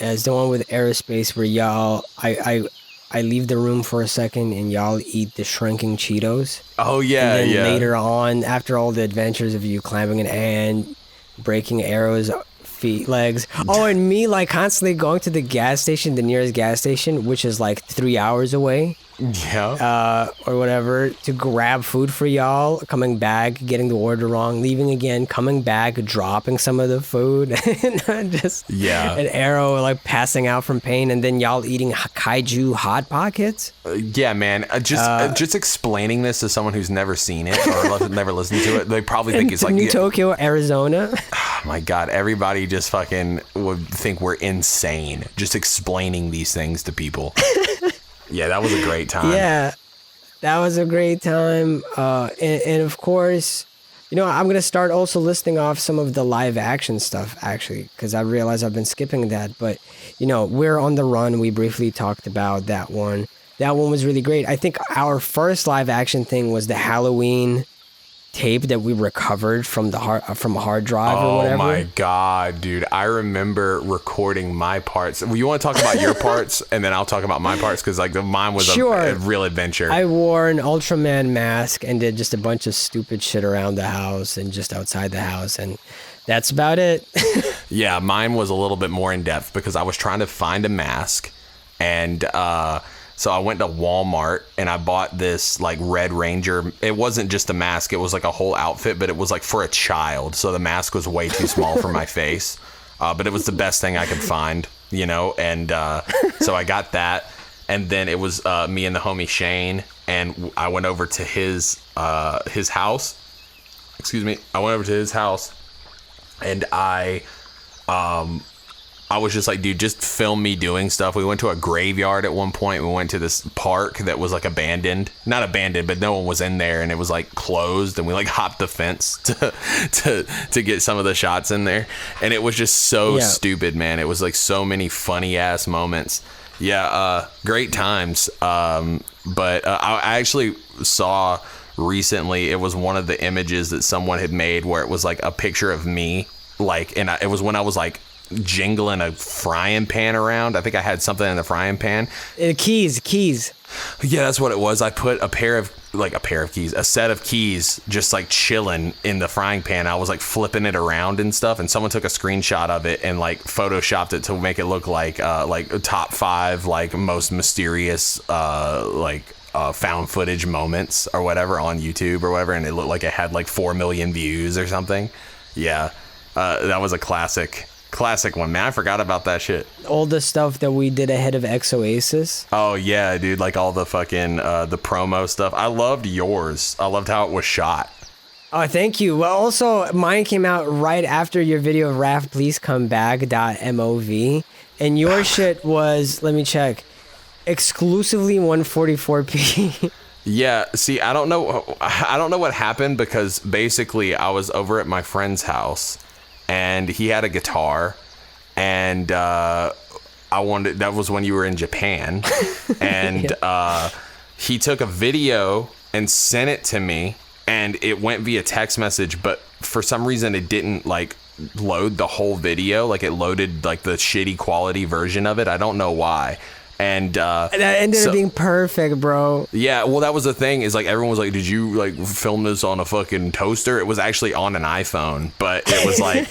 As the one with aerospace where y'all, I leave the room for a second and y'all eat the shrinking Cheetos. Oh, yeah, and then yeah. later on, after all the adventures of you climbing an ant, breaking arrows, feet, legs. Oh, and me like constantly going to the gas station, the nearest gas station, which is like 3 hours away. Yeah. Or whatever, to grab food for y'all, coming back, getting the order wrong, leaving again, coming back, dropping some of the food, and just an arrow like passing out from pain, and then y'all eating kaiju hot pockets. Yeah, man. Just explaining this to someone who's never seen it or never listened to it, they probably think it's like New Tokyo, Arizona. Oh my God, everybody just fucking would think we're insane just explaining these things to people. Yeah, that was a great time. Yeah, that was a great time. And of course, you know, I'm going to start also listing off some of the live action stuff, actually, because I realize I've been skipping that. But, you know, We're on the Run. We briefly talked about that one. That one was really great. I think our first live action thing was the Halloween tape that we recovered from the hard drive or whatever. Oh my God, dude. I remember recording my parts. You want to talk about your parts and then I'll talk about my parts because like mine was a real adventure. I wore an Ultraman mask and did just a bunch of stupid shit around the house and just outside the house, and that's about it. Yeah, mine was a little bit more in depth because I was trying to find a mask, and so I went to Walmart and I bought this like Red Ranger. It wasn't just a mask. It was like a whole outfit, but it was like for a child. So the mask was way too small for my face. But it was the best thing I could find, you know? And so I got that. And then it was me and the homie Shane. And I went over to his house. Excuse me. I went over to his house and I was just like, dude, just film me doing stuff. We went to a graveyard at one point. We went to this park that was like abandoned. Not abandoned, but no one was in there, and it was like closed, and we like hopped the fence to get some of the shots in there. And it was just so stupid, man. It was like so many funny ass moments. Yeah, great times. But I actually saw recently, it was one of the images that someone had made where it was like a picture of me, like, and it was when I was like jingling a frying pan around. I think I had something in the frying pan. Keys. Yeah, that's what it was. I put a set of keys just like chilling in the frying pan. I was like flipping it around and stuff, and someone took a screenshot of it and like photoshopped it to make it look like top 5 like most mysterious found footage moments or whatever on YouTube or whatever, and it looked like it had like 4 million views or something. Yeah, that was a classic one, man. I forgot about that shit. All the stuff that we did ahead of Exoasis. Oh yeah, dude, like all the fucking the promo stuff. I loved yours. I loved how it was shot. Oh, thank you. Well, also mine came out right after your video of Raph Please Come Back.mov, and your shit was, let me check, exclusively 144p. Yeah, see, I don't know what happened, because basically I was over at my friend's house and he had a guitar, and that was when you were in Japan, and he took a video and sent it to me, and it went via text message, but for some reason it didn't like load the whole video. Like it loaded like the shitty quality version of it. I don't know why. And that ended up being perfect, bro. Yeah, well, that was the thing, is like everyone was like, did you like film this on a fucking toaster? It was actually on an iPhone, but it was like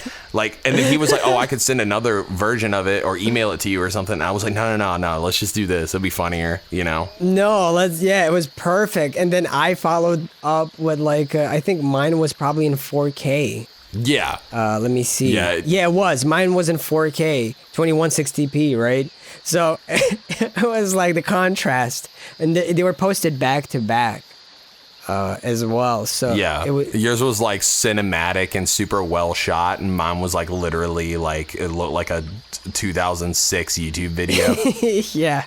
and then he was like, oh, I could send another version of it or email it to you or something. And I was like, no, let's just do this. It'll be funnier, you know? No, it was perfect. And then I followed up with like, I think mine was probably in 4K. Yeah. Let me see. Yeah, it was. Mine was in 4K, 2160p, right? So it was like the contrast, and they were posted back to back. as well. So yeah, yours was like cinematic and super well shot, and mine was like literally like it looked like a 2006 YouTube video. yeah.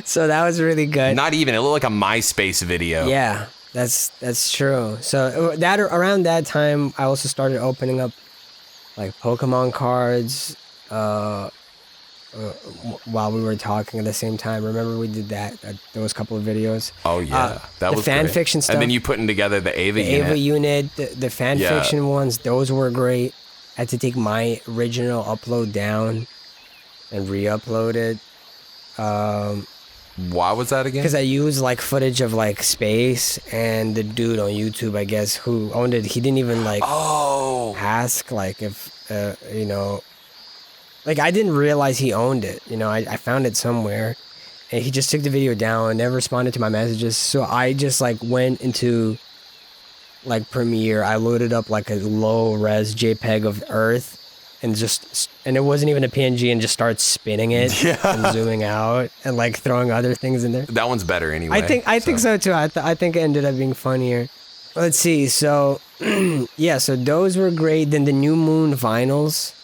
So that was really good. Not even, it looked like a MySpace video. Yeah, that's true. So that around that time, I also started opening up like Pokemon cards while we were talking at the same time. Remember we did that? There was a couple of videos. Oh yeah, that was fan great. fiction stuff. And then you putting together the Ava unit. Ava unit, the fan fiction ones. Those were great. I had to take my original upload down and re-upload it. Why was that again? Because I used like footage of like space, and the dude on YouTube, I guess, who owned it, he didn't even like ask like if you know, like I didn't realize he owned it. You know, I found it somewhere, and he just took the video down, never responded to my messages. So I just like went into like Premiere. I loaded up like a low res JPEG of Earth. And it wasn't even a PNG, and just started spinning it and zooming out and like throwing other things in there. That one's better anyway. I think so too. I think it ended up being funnier. Let's see. So yeah, so those were great. Then the New Moon vinyls.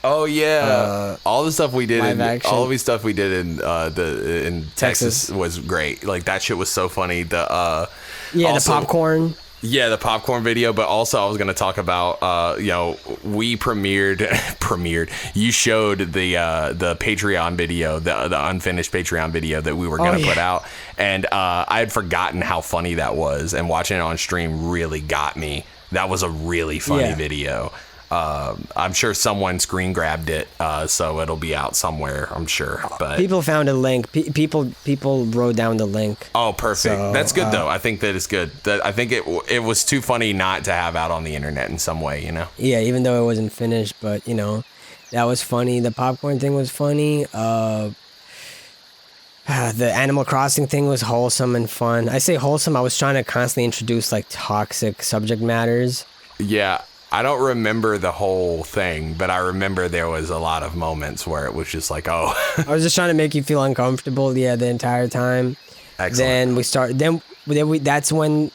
Oh yeah, all the stuff we did in Texas was great. Like that shit was so funny. The popcorn. Yeah, the popcorn video, but also I was going to talk about, we premiered. You showed the Patreon video, the unfinished Patreon video that we were going to put out, and I had forgotten how funny that was, and watching it on stream really got me. That was a really funny video. I'm sure someone screen grabbed it, so it'll be out somewhere, I'm sure. But people found a link. People wrote down the link. Oh, perfect. So, that's good though. I think that it's good. I think it was too funny not to have out on the internet in some way, you know. Yeah, even though it wasn't finished, but you know, that was funny. The popcorn thing was funny. The Animal Crossing thing was wholesome and fun. I say wholesome. I was trying to constantly introduce like toxic subject matters. Yeah. I don't remember the whole thing, but I remember there was a lot of moments where it was just like, oh. I was just trying to make you feel uncomfortable, the entire time. Excellent. That's when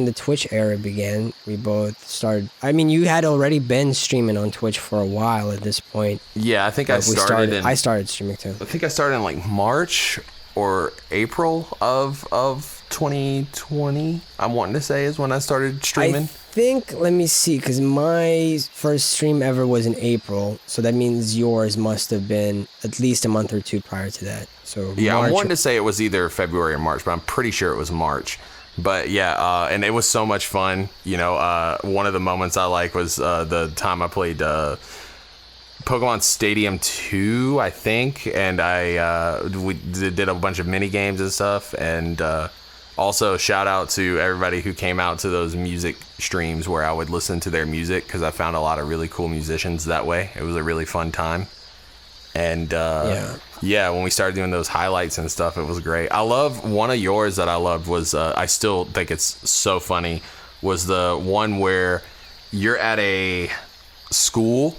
the Twitch era began. We both started. I mean, you had already been streaming on Twitch for a while at this point. Yeah, I think I started streaming too. I think I started in like March or April of 2020. I'm wanting to say is when I started streaming. Let me see, because my first stream ever was in April, so that means yours must have been at least a month or two prior to that. So yeah, I'm wanting to say it was either February or March, but I'm pretty sure it was March. But yeah, and it was so much fun. You know, one of the moments I like was the time I played Pokemon Stadium 2, I think, and we did a bunch of mini games and stuff, and also shout out to everybody who came out to those music streams where I would listen to their music, because I found a lot of really cool musicians that way. It was a really fun time. And when we started doing those highlights and stuff, it was great. I love one of yours that I loved was I still think it's so funny, was the one where you're at a school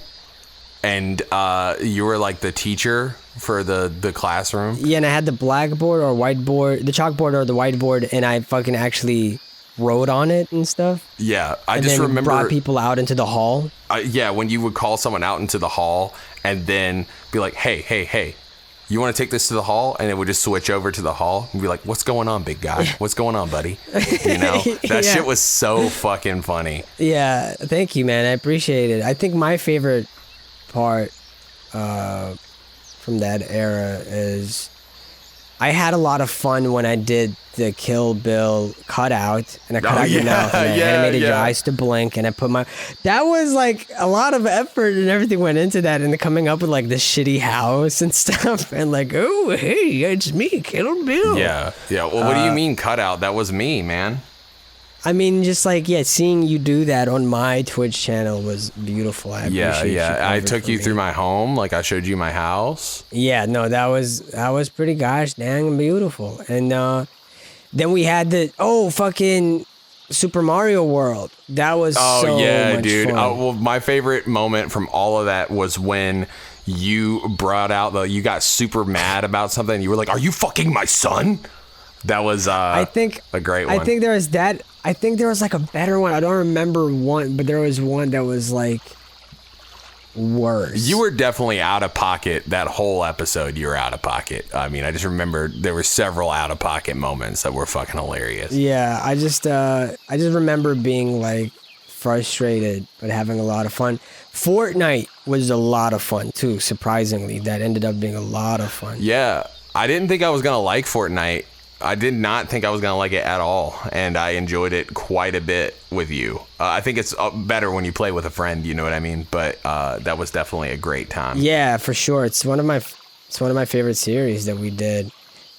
and you were like the teacher for the classroom. Yeah, and I had the blackboard or whiteboard, the chalkboard or the whiteboard, and I fucking actually wrote on it and stuff. Yeah, I and just then remember brought people out into the hall. Yeah, when you would call someone out into the hall and then be like, hey, you want to take this to the hall? And it would just switch over to the hall and be like, what's going on, big guy? What's going on, buddy? You know, that shit was so fucking funny. Yeah, thank you, man. I appreciate it. I think my favorite part from that era is I had a lot of fun when I did the Kill Bill cutout, and I cut out your mouth, and I animated your eyes to blink, and I put that was like a lot of effort and everything went into that, and coming up with like this shitty house and stuff, and like, oh, hey, it's me, Kill Bill. Yeah. Well, what do you mean cutout? That was me, man. I mean, just like, seeing you do that on my Twitch channel was beautiful. I appreciate you. I took you through my home. Like, I showed you my house. Yeah, no, that was pretty gosh dang beautiful. And then we had fucking Super Mario World. That was so much dude. fun. Well, my favorite moment from all of that was when you brought out you got super mad about something. You were like, "Are you fucking my son?" That was I think a great one. I think there was that. I think there was like a better one. I don't remember one, but there was one that was like worse. You were definitely out of pocket that whole episode. You were out of pocket. I mean, I just remember there were several out of pocket moments that were fucking hilarious. Yeah, I just remember being like frustrated but having a lot of fun. Fortnite was a lot of fun too, surprisingly. That ended up being a lot of fun. Yeah, I didn't think I was gonna like Fortnite. I did not think I was gonna like it at all, and I enjoyed it quite a bit with you. I think it's better when you play with a friend, you know what I mean? But that was definitely a great time. Yeah, for sure. It's one of my favorite series that we did.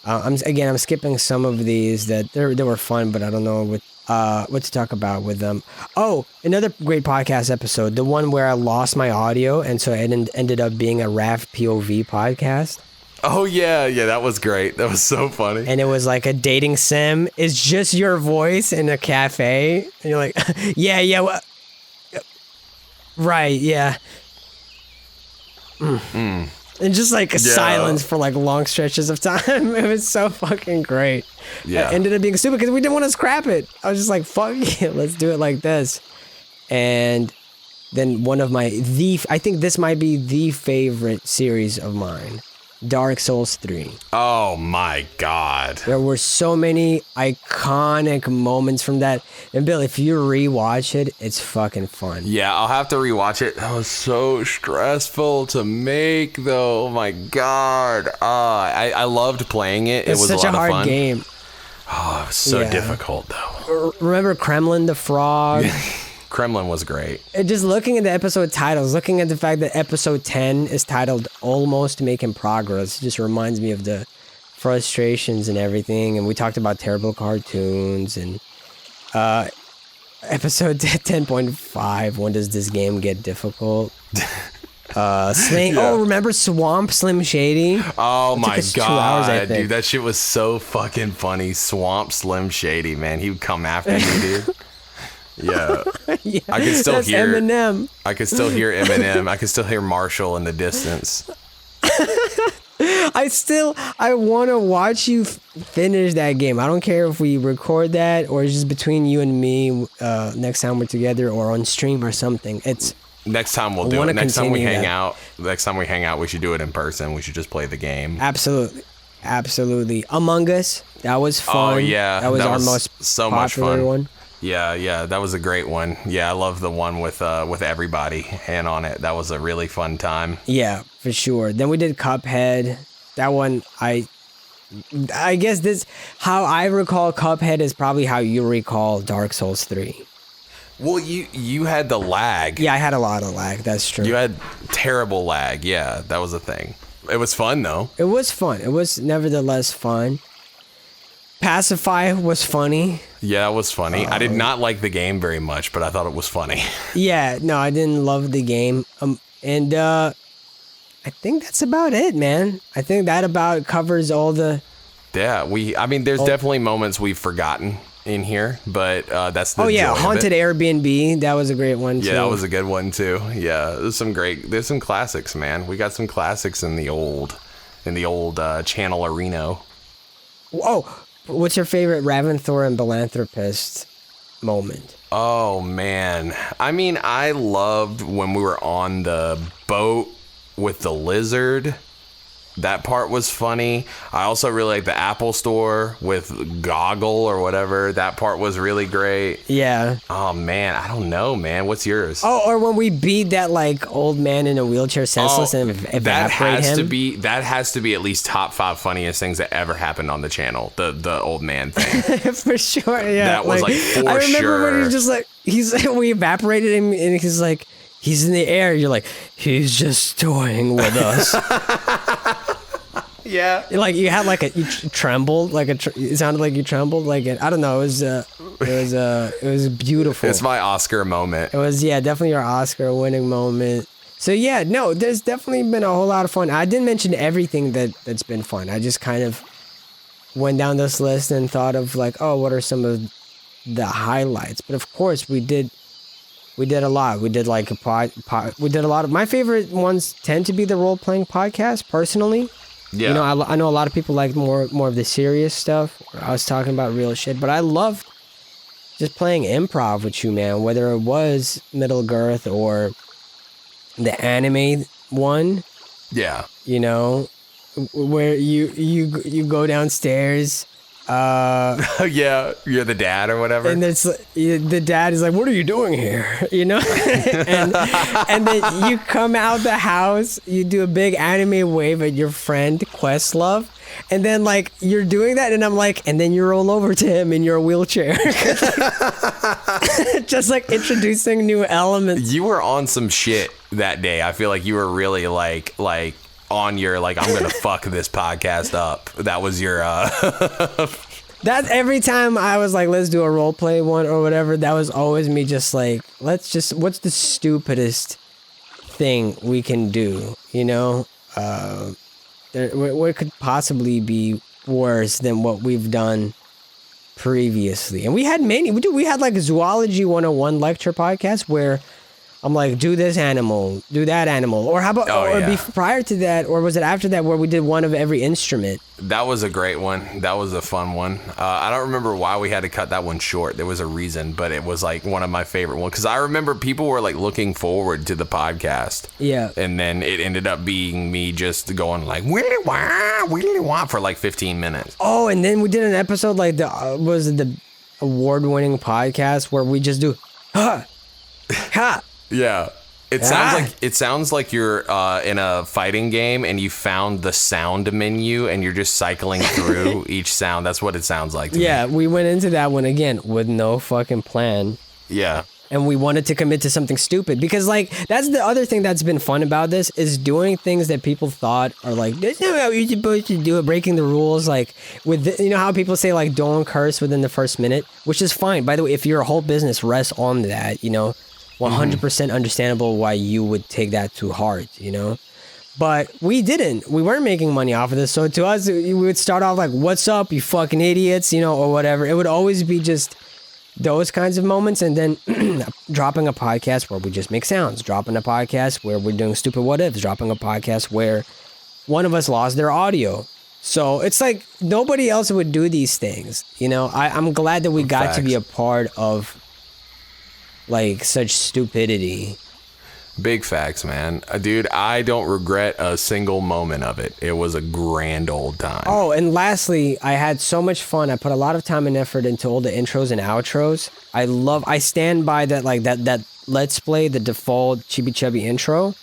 I'm skipping some of these that they were fun, but I don't know what to talk about with them. Oh, another great podcast episode, the one where I lost my audio, and so it ended up being a RAF POV podcast. Oh yeah, that was great. That was so funny. And it was like a dating sim. It's just your voice in a cafe, and you're like, yeah, right, yeah. And just like silence for like long stretches of time. It was so fucking great. Yeah. It ended up being stupid because we didn't want to scrap it. I was just like, fuck it, let's do it like this. And then one of I think this might be the favorite series of mine, Dark Souls 3. Oh my God. There were so many iconic moments from that. And Bill, if you rewatch it, it's fucking fun. Yeah, I'll have to rewatch it. That was so stressful to make, though. Oh my God. I loved playing it. It was such a lot hard of fun. game. Oh, it was so difficult, though. Remember Kremlin the Frog? Kremlin was great. And just looking at the episode titles, looking at the fact that episode 10 is titled Almost Making Progress, just reminds me of the frustrations and everything. And we talked about terrible cartoons and episode 10.5, when does this game get difficult? Remember Swamp Slim Shady? Oh It took my us 2 hours, I God, think. dude, that shit was so fucking funny. Swamp Slim Shady, man. He would come after you, dude. Yeah. Yeah, I can still that's hear Eminem. I can still hear Eminem. I can still hear Marshall in the distance. I want to watch you finish that game. I don't care if we record that or it's just between you and me next time we're together or on stream or something. Next time we'll do it. Next time we hang out, we should do it in person. We should just play the game. Absolutely. Among Us, that was fun. Oh yeah, that was our most so popular much fun. one. Yeah, that was a great one. Yeah, I love the one with everybody in on it. That was a really fun time. Yeah, for sure. Then we did Cuphead. That one, I guess this, how I recall Cuphead is probably how you recall Dark Souls 3. Well, you had the lag. Yeah, I had a lot of lag. That's true. You had terrible lag. Yeah, that was a thing. It was fun though. It was fun. It was nevertheless fun. Pacify was funny. Yeah, it was funny. I did not like the game very much, but I thought it was funny. Yeah, no, I didn't love the game. And I think that's about it, man. I think that about covers all the... Yeah, there's definitely moments we've forgotten in here, but that's the joy of Haunted it. Airbnb, that was a great one too. Yeah, that was a good one too. Yeah, there's some classics, man. We got some classics in the old channel arena. Oh, what's your favorite Raventhor and Philanthropist moment? Oh man, I loved when we were on the boat with the lizard. That part was funny. I also really like the Apple Store with Goggle or whatever. That part was really great. Yeah. Oh man, I don't know, man. What's yours? Oh, or when we beat that like old man in a wheelchair senseless and evaporate that has to be at least top 5 funniest things that ever happened on the channel. The old man thing. For sure. Yeah. That was like for sure. I remember when he just like we evaporated him and he's like he's in the air. You're like he's just toying with us. Yeah, like you had like you trembled it sounded like you trembled I don't know, it was beautiful. It's my Oscar moment. It was definitely your Oscar winning moment. So yeah, no, there's definitely been a whole lot of fun. I didn't mention everything that's been fun. I just kind of went down this list and thought of like, oh, what are some of the highlights? But of course we did a lot. We did like we did a lot of my favorite ones tend to be the role-playing podcast personally. Yeah. You know, I know a lot of people like more of the serious stuff. I was talking about real shit, but I loved just playing improv with you, man. Whether it was Middle Girth or the anime one, Yeah. you know, where you go downstairs. Yeah, you're the dad or whatever. And the dad is like, "What are you doing here?" You know, and then you come out the house, you do a big anime wave at your friend Questlove, and then like you're doing that, and I'm like, and then you roll over to him in your wheelchair, just like introducing new elements. You were on some shit that day. I feel like you were really like on your like, I'm gonna fuck this podcast up. That was your That every time I was like, let's do a role play one or whatever, that was always me just like, what's the stupidest thing we can do, you know? What could possibly be worse than what we've done previously? And we had we had like a Zoology 101 lecture podcast where I'm like, do this animal, do that animal. Or how about, prior to that, or was it after that where we did one of every instrument? That was a great one. That was a fun one. I don't remember why we had to cut that one short. There was a reason, but it was like one of my favorite ones. Because I remember people were like looking forward to the podcast. Yeah. And then it ended up being me just going like, willy wah for like 15 minutes. Oh, and then we did an episode like the award-winning podcast where we just do, ha. Yeah. It sounds like you're in a fighting game and you found the sound menu and you're just cycling through each sound. That's what it sounds like to me. Yeah, we went into that one again with no fucking plan. Yeah. And we wanted to commit to something stupid because like that's the other thing that's been fun about this is doing things that people thought are like, that's not how you're supposed to do it, breaking the rules. Like you know how people say like don't curse within the first minute, which is fine. By the way, if your whole business rests on that, you know, 100% understandable why you would take that to heart, you know? But we didn't. We weren't making money off of this. So to us, we would start off like, what's up, you fucking idiots, you know, or whatever. It would always be just those kinds of moments. And then dropping a podcast where we just make sounds. Dropping a podcast where we're doing stupid what ifs. Dropping a podcast where one of us lost their audio. So it's like nobody else would do these things. You know, I'm glad that we got to be a part of like such stupidity. Big facts, man. Dude, I don't regret a single moment of it. It was a grand old time. Oh, and lastly, I had so much fun. I put a lot of time and effort into all the intros and outros. I stand by that, like that Let's Play, the default Chibi Chubby intro,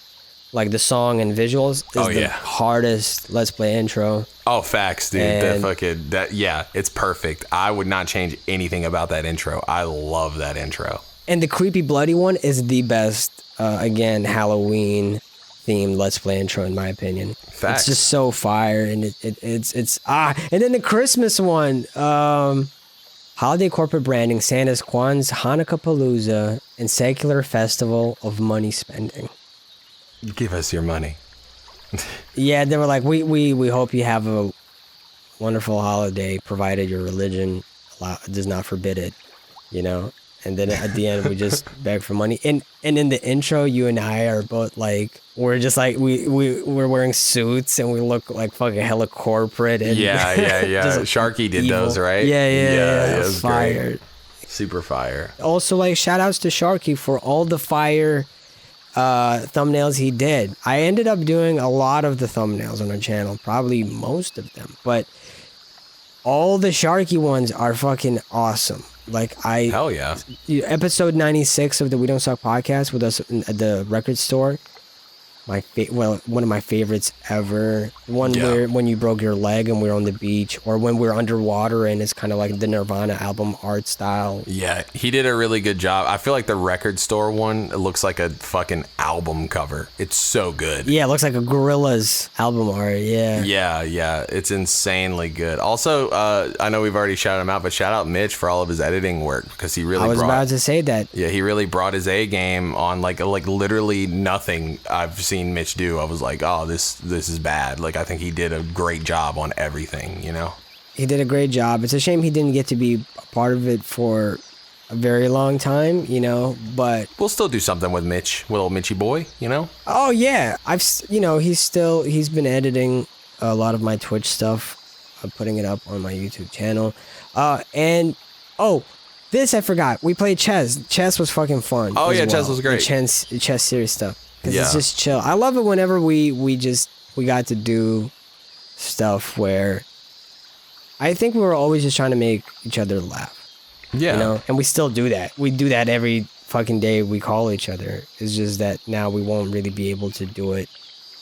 like the song and visuals is the hardest Let's Play intro. Oh, facts, dude. It's perfect. I would not change anything about that intro. I love that intro. And the creepy bloody one is the best, again, Halloween themed Let's Play intro in my opinion. Facts. It's just so fire, and it's and then the Christmas one, holiday corporate branding, Santa's Kwan's Hanukkah Palooza, and secular festival of money spending. Give us your money. Yeah, they were like, we hope you have a wonderful holiday, provided your religion does not forbid it, you know. And then at the end, we just beg for money. And in the intro, you and I are both like, we're just like, we're wearing suits and we look like fucking hella corporate. And Yeah. Sharky did evil. those, right? Yeah. It was fire. Great. Super fire. Also, like, shout outs to Sharky for all the fire thumbnails he did. I ended up doing a lot of the thumbnails on our channel, probably most of them. But all the Sharky ones are fucking awesome. Like Hell yeah. Episode 96 of the We Don't Suck podcast with us at the record store. One of my favorites ever. One where when you broke your leg and we're on the beach, or when we're underwater and it's kind of like the Nirvana album art style. Yeah, he did a really good job. I feel like the record store one, it looks like a fucking album cover. It's so good. Yeah, it looks like a Gorillaz album art. Yeah, it's insanely good. Also, I know we've already shouted him out, but shout out Mitch for all of his editing work, because he really I was about to say that. Yeah, he really brought his A game on like literally nothing I've seen Mitch do. I was like, oh, this is bad. Like, I think he did a great job on everything, you know? He did a great job. It's a shame he didn't get to be a part of it for a very long time, you know, but we'll still do something with Mitch, little Mitchy boy, you know? Oh yeah. He's been editing a lot of my Twitch stuff. I'm putting it up on my YouTube channel. This I forgot. We played chess. Chess was fucking fun. Oh yeah, well. chess was great. Chess series stuff. Because it's just chill. I love it whenever we got to do stuff where I think we were always just trying to make each other laugh. Yeah. You know, and we still do that. We do that every fucking day we call each other. It's just that now we won't really be able to do it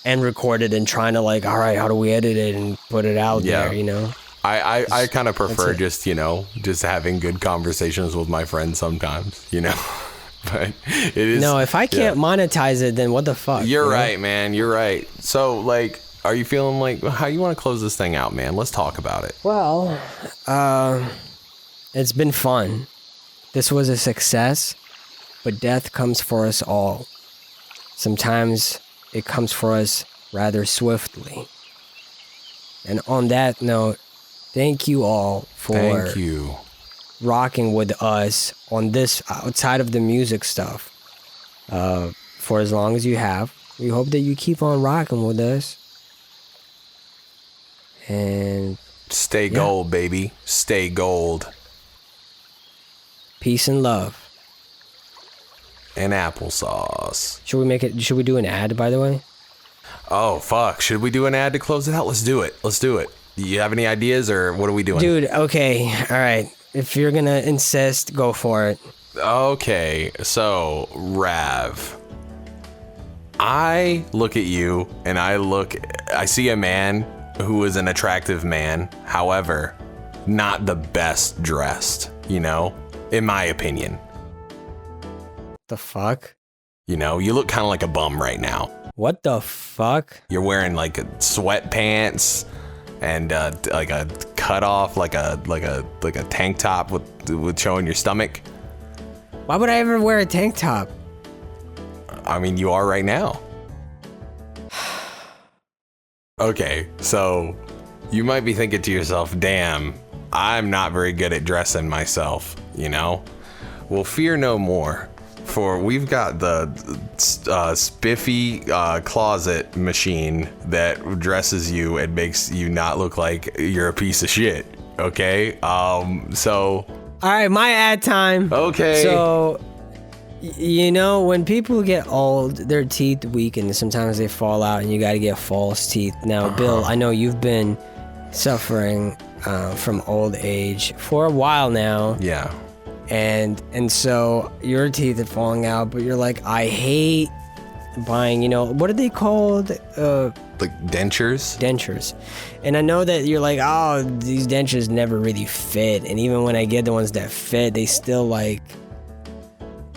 and record it and trying to like, all right, how do we edit it and put it out there, you know? I kind of prefer just, you know, just having good conversations with my friends sometimes, you know? But it is... No, if I can't monetize it, then what the fuck? You're right, man. You're right. So, like, are you feeling like, how you want to close this thing out, man? Let's talk about it. Well, it's been fun. This was a success, but death comes for us all. Sometimes it comes for us rather swiftly. And on that note, thank you all for rocking with us on this outside of the music stuff for as long as you have. We hope that you keep on rocking with us. And stay gold, baby. Stay gold. Peace and love. And applesauce. Should we do an ad, by the way? Oh, fuck. Should we do an ad to close it out? Let's do it. Do you have any ideas, or what are we doing? Dude, okay. All right. If you're going to insist, go for it. Okay. So, Rav. I look at you, and I see a man who is an attractive man. However, not the best dressed, you know, in my opinion. The fuck? You know, you look kind of like a bum right now. What the fuck? You're wearing like sweatpants and like a cut off, like a tank top with showing your stomach. Why would I ever wear a tank top? I mean, you are right now. Okay, so you might be thinking to yourself, damn, I'm not very good at dressing myself, you know? Well, fear no more, for we've got the spiffy closet machine that dresses you and makes you not look like you're a piece of shit, okay? So... All right, my ad time. Okay. So... You know, when people get old, their teeth weaken. Sometimes they fall out and you got to get false teeth. Now, Bill, I know you've been suffering from old age for a while now. Yeah. And so your teeth are falling out, but you're like, I hate buying, you know, what are they called? Like dentures? Dentures. And I know that you're like, oh, these dentures never really fit. And even when I get the ones that fit, they still like...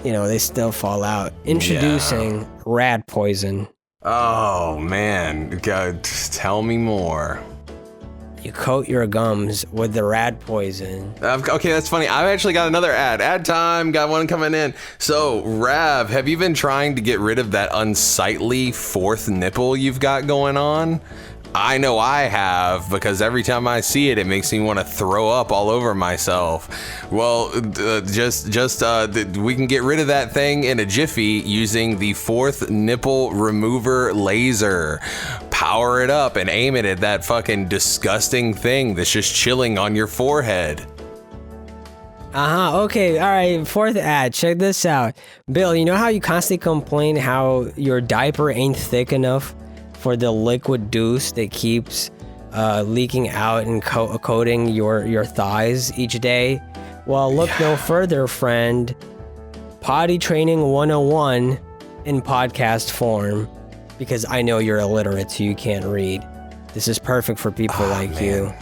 You know, they still fall out. Introducing rat poison. Oh, man. God, tell me more. You coat your gums with the rat poison. Okay, that's funny. I've actually got another ad. Ad time. Got one coming in. So, Rav, have you been trying to get rid of that unsightly fourth nipple you've got going on? I know I have, because every time I see it, it makes me want to throw up all over myself. Well, we can get rid of that thing in a jiffy using the fourth nipple remover laser. Power it up and aim it at that fucking disgusting thing that's just chilling on your forehead. Okay, all right, fourth ad, check this out. Bill, you know how you constantly complain how your diaper ain't thick enough for the liquid deuce that keeps leaking out and coating your thighs each day? Well, look no further, friend. Potty Training 101 in podcast form, because I know you're illiterate, so you can't read. This is perfect for people like you.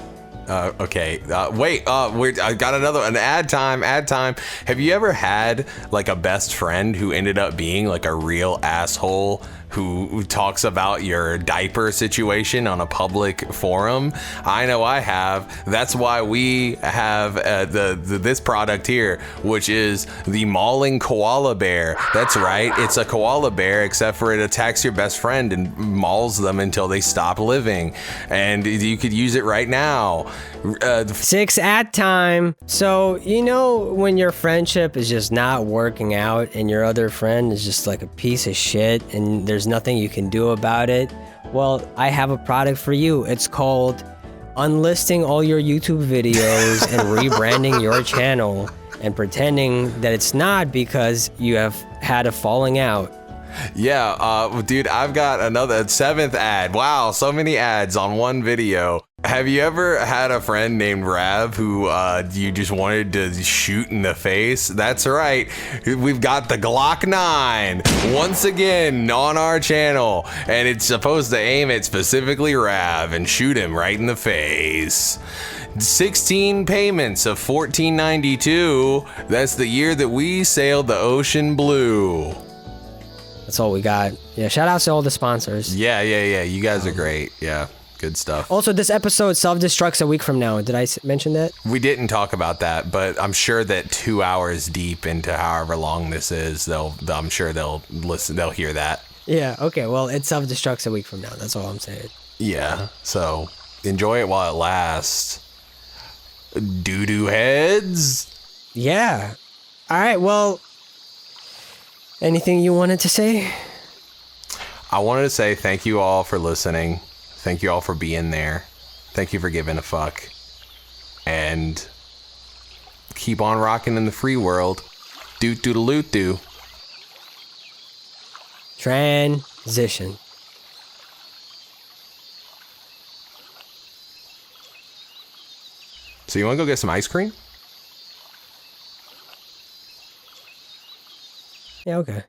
Okay. Wait. I got an ad time. Have you ever had like a best friend who ended up being like a real asshole who talks about your diaper situation on a public forum? I know I have. That's why we have this product here, which is the mauling koala bear. That's right. It's a koala bear, except for it attacks your best friend and mauls them until they stop living. And you could use it right now. 6 ad time. So, you know, when your friendship is just not working out and your other friend is just like a piece of shit and there's nothing you can do about it, Well, I have a product for you. It's called unlisting all your YouTube videos and rebranding your channel and pretending that it's not because you have had a falling out. Yeah, dude, I've got another 7th ad. Wow, so many ads on one video. Have you ever had a friend named Rav who you just wanted to shoot in the face? That's right. We've got the Glock 9 once again on our channel, and it's supposed to aim at specifically Rav and shoot him right in the face. 16 payments of $14.92. That's the year that we sailed the ocean blue. That's all we got. Yeah, shout out to all the sponsors. Yeah. You guys are great. Yeah, good stuff. Also, this episode self-destructs a week from now. Did I mention that? We didn't talk about that, but I'm sure that 2 hours deep into however long this is, I'm sure they'll listen. They'll hear that. Yeah. Okay. Well, it self-destructs a week from now. That's all I'm saying. Yeah. So enjoy it while it lasts. Doo-doo heads. Yeah. All right. Well, anything you wanted to say? I wanted to say thank you all for listening. Thank you all for being there. Thank you for giving a fuck. And keep on rocking in the free world. Doot-doodle-loot-doo. Transition. So you want to go get some ice cream? Yeah, okay.